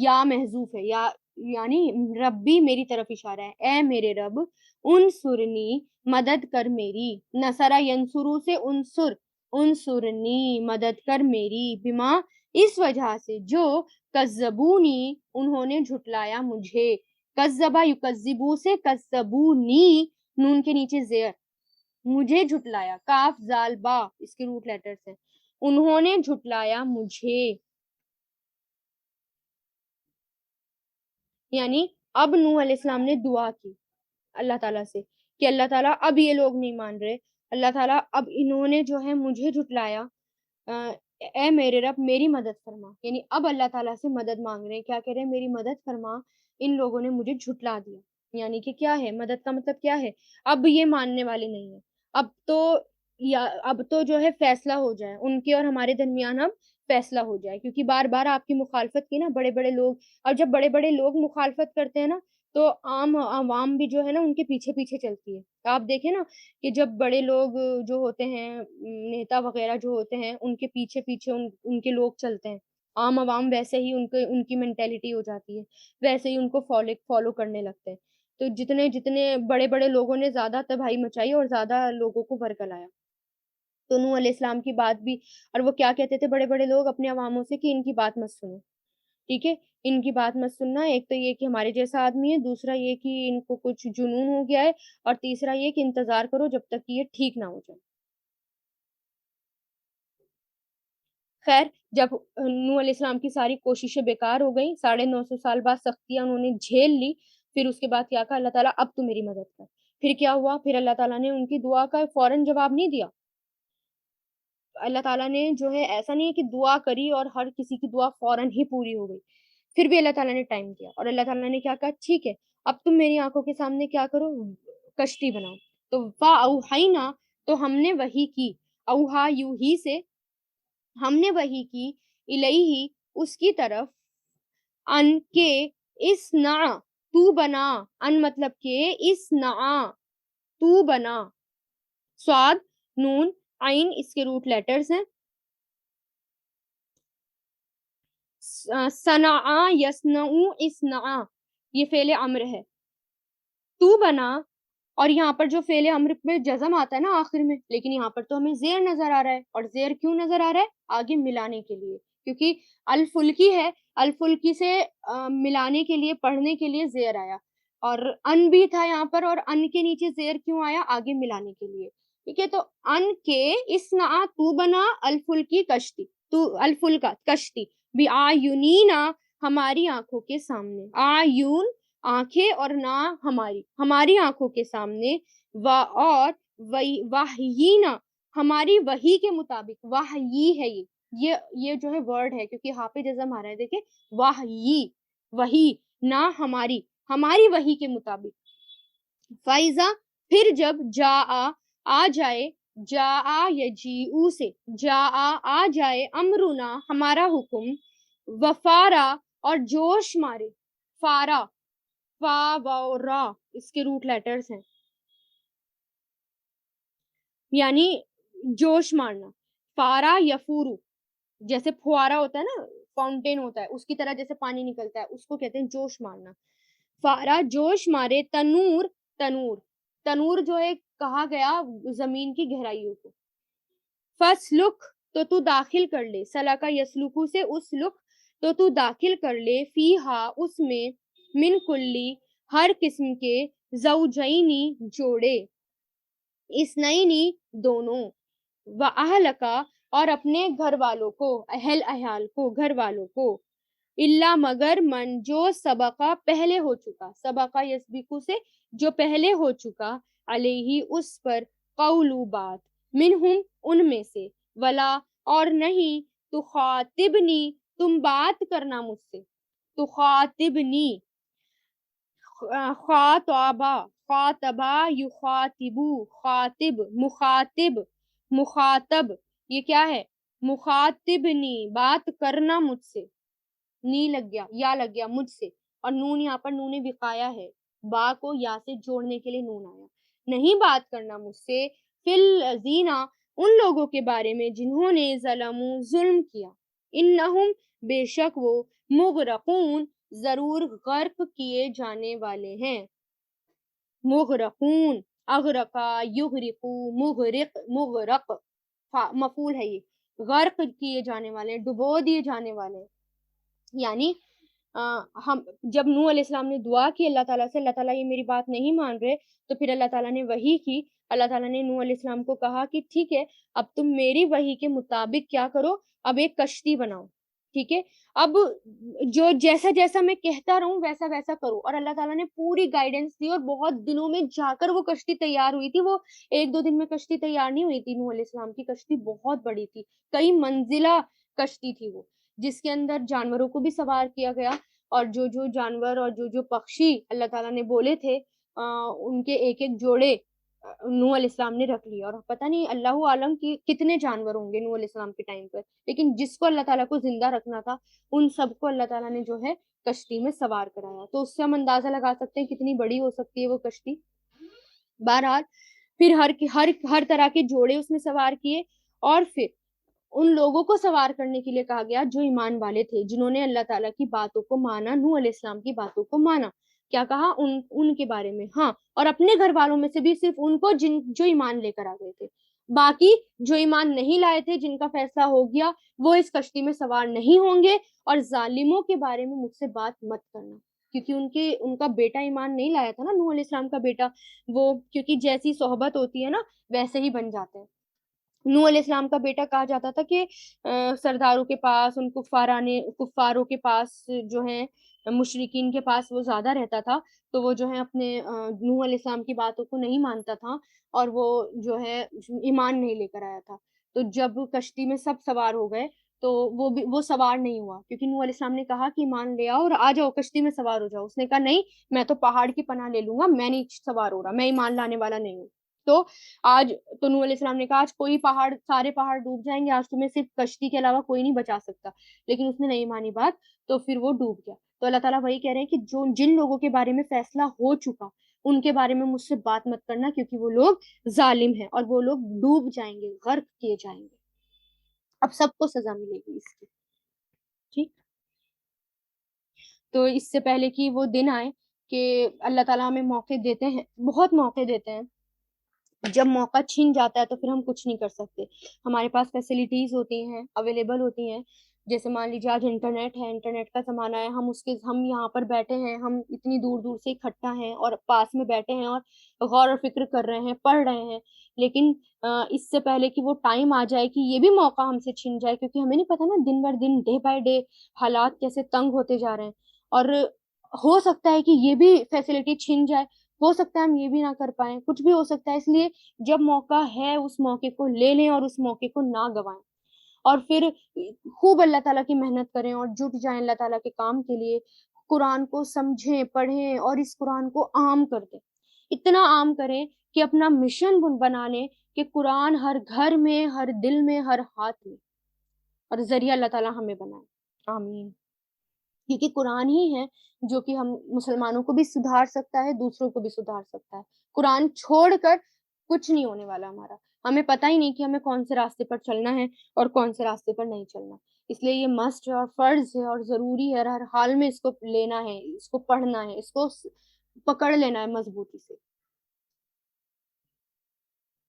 یا محذوف ہے، یا یعنی ربی میری طرف اشارہ ہے، اے میرے رب، انصرنی مدد کر میری. نصرہ ینصرو سے انصر، انصرنی مدد کر میری، بما اس وجہ سے، جو کذبونی انہوں نے جھٹلایا مجھے. کذبا یکذبو سے کذبونی، نون کے نیچے زیر، مجھے جھٹلایا، کاف زال با اس کے روٹ لیٹر سے، انہوں نے جھٹلایا مجھے. یعنی اب نوح علیہ السلام نے دعا کی اللہ تعالیٰ سے کہ اللہ تعالیٰ اب یہ لوگ نہیں مان رہے، اللہ تعالیٰ اب انہوں نے جو ہے مجھے جھٹلایا، اے میرے رب میری مدد فرما، یعنی اب اللہ تعالیٰ سے مدد مانگ رہے ہیں، کیا کہہ رہے ہیں، میری مدد فرما، ان لوگوں نے مجھے جھٹلا دیا۔ یعنی کہ کیا ہے مدد کا مطلب، کیا ہے، اب یہ ماننے والے نہیں ہیں، اب تو اب تو جو ہے فیصلہ ہو جائے ان کے اور ہمارے درمیان، اب فیصلہ ہو جائے، کیونکہ بار بار آپ کی مخالفت کی نا بڑے بڑے لوگ، اور جب بڑے بڑے لوگ مخالفت کرتے ہیں نا تو عام عوام بھی جو ہے نا ان کے پیچھے پیچھے چلتی ہے۔ آپ دیکھیں نا کہ جب بڑے لوگ جو ہوتے ہیں، نیتا وغیرہ جو ہوتے ہیں، ان کے پیچھے پیچھے ان کے لوگ چلتے ہیں، عام عوام ویسے ہی ان کی مینٹیلٹی ہو جاتی ہے، ویسے ہی ان کو فالو کرنے لگتے ہیں۔ تو جتنے جتنے بڑے بڑے لوگوں نے زیادہ تباہی مچائی اور زیادہ لوگوں کو برگلایا، تو نوح علیہ السلام کی بات بھی، اور وہ کیا کہتے تھے بڑے بڑے لوگ اپنے عواموں سے کہ ان کی بات مت سنو، ٹھیک ہے، ان کی بات مت سننا، ایک تو یہ کہ ہمارے جیسا آدمی ہے، دوسرا یہ کہ ان کو کچھ جنون ہو گیا ہے، اور تیسرا یہ کہ انتظار کرو جب تک کہ یہ ٹھیک نہ ہو جائے۔ خیر، جب نوح علیہ السلام کی ساری کوششیں بیکار ہو گئیں، 950 سال بعد سختیاں انہوں نے جھیل لی، پھر اس کے بعد کیا کہا اللہ تعالیٰ اب تو میری مدد کر، پھر کیا ہوا، پھر اللہ تعالیٰ نے ان کی دعا کا فوراً جواب نہیں دیا، اللہ تعالیٰ نے جو ہے ایسا نہیں ہے کہ دعا کری اور ہر کسی کی دعا فوراً ہی پوری ہو گئی، پھر بھی اللہ تعالیٰ نے ٹائم دیا، اور اللہ تعالیٰ نے کیا کہا، ٹھیک ہے اب تم میری آنکھوں کے سامنے کیا کرو، کشتی بناؤ، تو فَأَوْحَيْنَا، تو ہم نے وحی کی، اوہا یو ہی سے، ہم نے وحی کی، الیہ اس کی طرف، ان کے، اسنع تو بنا، ان مطلب کہ اسنع تو بنا، صاد نون عین اس کے روٹ لیٹرز ہیں، صنعا یصنعو اسنعا، یہ فعل امر ہے، تو بنا، اور یہاں پر جو فعل امر میں جزم آتا ہے نا آخر میں، لیکن یہاں پر تو ہمیں زیر نظر آ رہا ہے، اور زیر کیوں نظر آ رہا ہے، آگے ملانے کے لیے، کیونکہ الفلکی ہے، الفلکی سے ملانے کے لیے، پڑھنے کے لیے زیر آیا، اور ان بھی تھا یہاں پر، اور ان کے نیچے زیر کیوں آیا، آگے ملانے کے لیے، ٹھیک ہے، تو ان کے اسنا تو بنا الفلکی کشتی، تو الفلکا کشتی، بھی آیونینا ہماری آنکھوں کے سامنے، آیون آنکھیں، اور نہ ہماری آنکھوں کے سامنے، اور وحیینا ہماری وحی کے مطابق، وحیی ہے یہ جو ہے ورڈ ہے، کیونکہ یہاں پہ جزم آ رہا ہے، دیکھیں وحیی، وحی، نہ ہماری وحی کے مطابق، فائزہ پھر جب آ جائے، یجیء سے، آ جائے، امرنا ہمارا حکم، وفارا اور جوش مارے، فارا، فا و را اس کے روٹ لیٹرز ہیں، یعنی جوش مارنا، فارا یفورو، جیسے پھوارا ہوتا ہے نا، فاؤنٹین ہوتا ہے، اس کی طرح جیسے پانی نکلتا ہے، اس کو کہتے ہیں جوش مارنا، فارا جوش مارے، تنور جو ہے کہا گیا زمین کی گہرائیوں کو، فسلک تو داخل کر لے، سلکا یسلکو سے اسلک تو داخل کر لے، فیہا اس میں، من کلی ہر قسم کے، زوجینی جوڑے، اسنینی دونوں، وَأَهْلَكَ اور اپنے گھر والوں کو، اہل کو، گھر والوں کو، اللہ مگر من جو سبقہ پہلے ہو چکا، سبقہ یسبقو سے جو پہلے ہو چکا، علیہ اس پر، قولو بات، منہم ان میں سے، ولا اور نہیں، تخاطبنی تم بات کرنا مجھ سے، تخاطبنی، خاطبہ، خاطبہ یخاطبو، خاطب مخاطب، یہ کیا ہے، مخاطبنی بات کرنا مجھ سے، نی لگ گیا، یا لگ گیا مجھ سے، اور نون یہاں پر نون وقایا ہے، با کو یا سے جوڑنے کے لیے نون آیا، نہیں بات کرنا مجھ سے، فی الذین ان لوگوں کے بارے میں جنہوں نے ظلم کیا، انہم بے شک وہ، مغرقون ضرور غرق کیے جانے والے ہیں، مغرقون، اغرقا یغرقو، مغرق مفعول ہے، یہ غرق کیے جانے والے، ڈبو دیے جانے والے، یعنی ہم جب نوح علیہ السلام نے دعا کی اللہ تعالیٰ سے، اللہ تعالیٰ یہ میری بات نہیں مان رہے، تو پھر اللہ تعالیٰ نے وحی کی، اللہ تعالیٰ نے نوح علیہ السلام کو کہا کہ ٹھیک ہے اب تم میری وحی کے مطابق کیا کرو، اب ایک کشتی بناؤ، ٹھیک ہے، اب جو جیسا جیسا میں کہتا رہوں ویسا ویسا کرو، اور اللہ تعالیٰ نے پوری گائیڈنس دی، اور بہت دنوں میں جا کر وہ کشتی تیار ہوئی تھی. وہ ایک دو دن میں کشتی تیار نہیں ہوئی تھی. نوح علیہ السلام کی کشتی بہت بڑی تھی، کئی منزلہ کشتی تھی وہ، جس کے اندر جانوروں کو بھی سوار کیا گیا، اور جو جو جانور اور جو جو پکشی اللہ تعالیٰ نے بولے تھے ان کے ایک ایک جوڑے نوح علیہ السلام نے رکھ لیا. اور پتہ نہیں اللہ عالم کی کتنے جانور ہوں گے نوح علیہ السلام کے ٹائم پر، لیکن جس کو اللہ تعالیٰ کو زندہ رکھنا تھا ان سب کو اللہ تعالیٰ نے جو ہے کشتی میں سوار کرایا. تو اس سے ہم اندازہ لگا سکتے ہیں کتنی بڑی ہو سکتی ہے وہ کشتی. بہرحال پھر ہر طرح کے جوڑے اس میں سوار کیے، اور پھر ان لوگوں کو سوار کرنے کے لیے کہا گیا جو ایمان والے تھے، جنہوں نے اللہ تعالیٰ کی باتوں کو مانا، نوح علیہ السلام کی باتوں کو مانا. کیا کہا ان کے بارے میں؟ ہاں، اور اپنے گھر والوں میں سے بھی صرف ان کو جو ایمان لے کر آ گئے تھے. باقی جو ایمان نہیں لائے تھے، جن کا فیصلہ ہو گیا، وہ اس کشتی میں سوار نہیں ہوں گے. اور ظالموں کے بارے میں مجھ سے بات مت کرنا، کیونکہ ان کا بیٹا ایمان نہیں لایا تھا نا، نوح علیہ السلام کا بیٹا. وہ کیونکہ جیسی صحبت ہوتی ہے نا ویسے ہی بن جاتے ہیں. نوح علیہ السلام کا بیٹا کہا جاتا تھا کہ سرداروں کے پاس، ان کفاروں کے پاس جو ہیں، مشرکین کے پاس وہ زیادہ رہتا تھا. تو وہ جو ہے اپنے نوح علیہ السلام کی باتوں کو نہیں مانتا تھا، اور وہ جو ہے ایمان نہیں لے کر آیا تھا. تو جب کشتی میں سب سوار ہو گئے تو وہ سوار نہیں ہوا، کیونکہ نوح علیہ السلام نے کہا کہ ایمان لے آؤ اور آ جاؤ کشتی میں سوار ہو جاؤ. اس نے کہا نہیں، میں تو پہاڑ کی پناہ لے لوں گا، میں نہیں سوار ہو رہا، میں ایمان لانے والا نہیں ہوں. تو آج تو نوح علیہ السلام نے کہا آج سارے پہاڑ ڈوب جائیں گے، آج تمہیں صرف کشتی کے علاوہ کوئی نہیں بچا سکتا. لیکن اس نے نہیں مانی بات، تو پھر وہ ڈوب گیا. تو اللہ تعالیٰ وہی کہہ رہے ہیں کہ جن لوگوں کے بارے میں فیصلہ ہو چکا ان کے بارے میں مجھ سے بات مت کرنا، کیونکہ وہ لوگ ظالم ہیں اور وہ لوگ ڈوب جائیں گے، غرق کیے جائیں گے. اب سب کو سزا ملے گی اس کی. ٹھیک. تو اس سے پہلے کہ وہ دن آئے کہ اللہ تعالیٰ ہمیں موقع دیتے ہیں، بہت موقع دیتے ہیں، جب موقع چھن جاتا ہے تو پھر ہم کچھ نہیں کر سکتے. ہمارے پاس فیسلٹیز ہوتی ہیں، اویلیبل ہوتی ہیں. جیسے مان لیجیے آج انٹرنیٹ ہے، انٹرنیٹ کا زمانہ ہے، ہم یہاں پر بیٹھے ہیں، ہم اتنی دور دور سے اکٹھا ہیں اور پاس میں بیٹھے ہیں اور غور و فکر کر رہے ہیں، پڑھ رہے ہیں. لیکن اس سے پہلے کہ وہ ٹائم آ جائے کہ یہ بھی موقع ہم سے چھن جائے، کیونکہ ہمیں نہیں پتا نا دن بر دن، ڈے بائی ڈے حالات کیسے تنگ ہوتے جا رہے ہیں. اور ہو سکتا ہے کہ یہ بھی فیسلٹی چھن جائے، ہو سکتا ہے ہم یہ بھی نہ کر پائیں، کچھ بھی ہو سکتا ہے. اس لیے جب موقع ہے اس موقع کو لے لیں اور اس موقع کو نہ گوائیں. اور پھر خوب اللہ تعالیٰ کی محنت کریں اور جٹ جائیں اللہ تعالیٰ کے کام کے لیے. قرآن کو سمجھیں، پڑھیں اور اس قرآن کو عام کر دیں. اتنا عام کریں کہ اپنا مشن بنا لیں کہ قرآن ہر گھر میں، ہر دل میں، ہر ہاتھ میں، اور ذریعہ اللہ تعالیٰ ہمیں بنائے. آمین. کیونکہ قرآن ہی ہے جو کہ ہم مسلمانوں کو بھی سدھار سکتا ہے، دوسروں کو بھی سدھار سکتا ہے. قرآن چھوڑ کر کچھ نہیں ہونے والا ہمارا. ہمیں پتہ ہی نہیں کہ ہمیں کون سے راستے پر چلنا ہے اور کون سے راستے پر نہیں چلنا. اس لیے یہ مسٹ ہے اور فرض ہے اور ضروری ہے، ہر حال میں اس کو لینا ہے، اس کو پڑھنا ہے، اس کو پکڑ لینا ہے مضبوطی سے.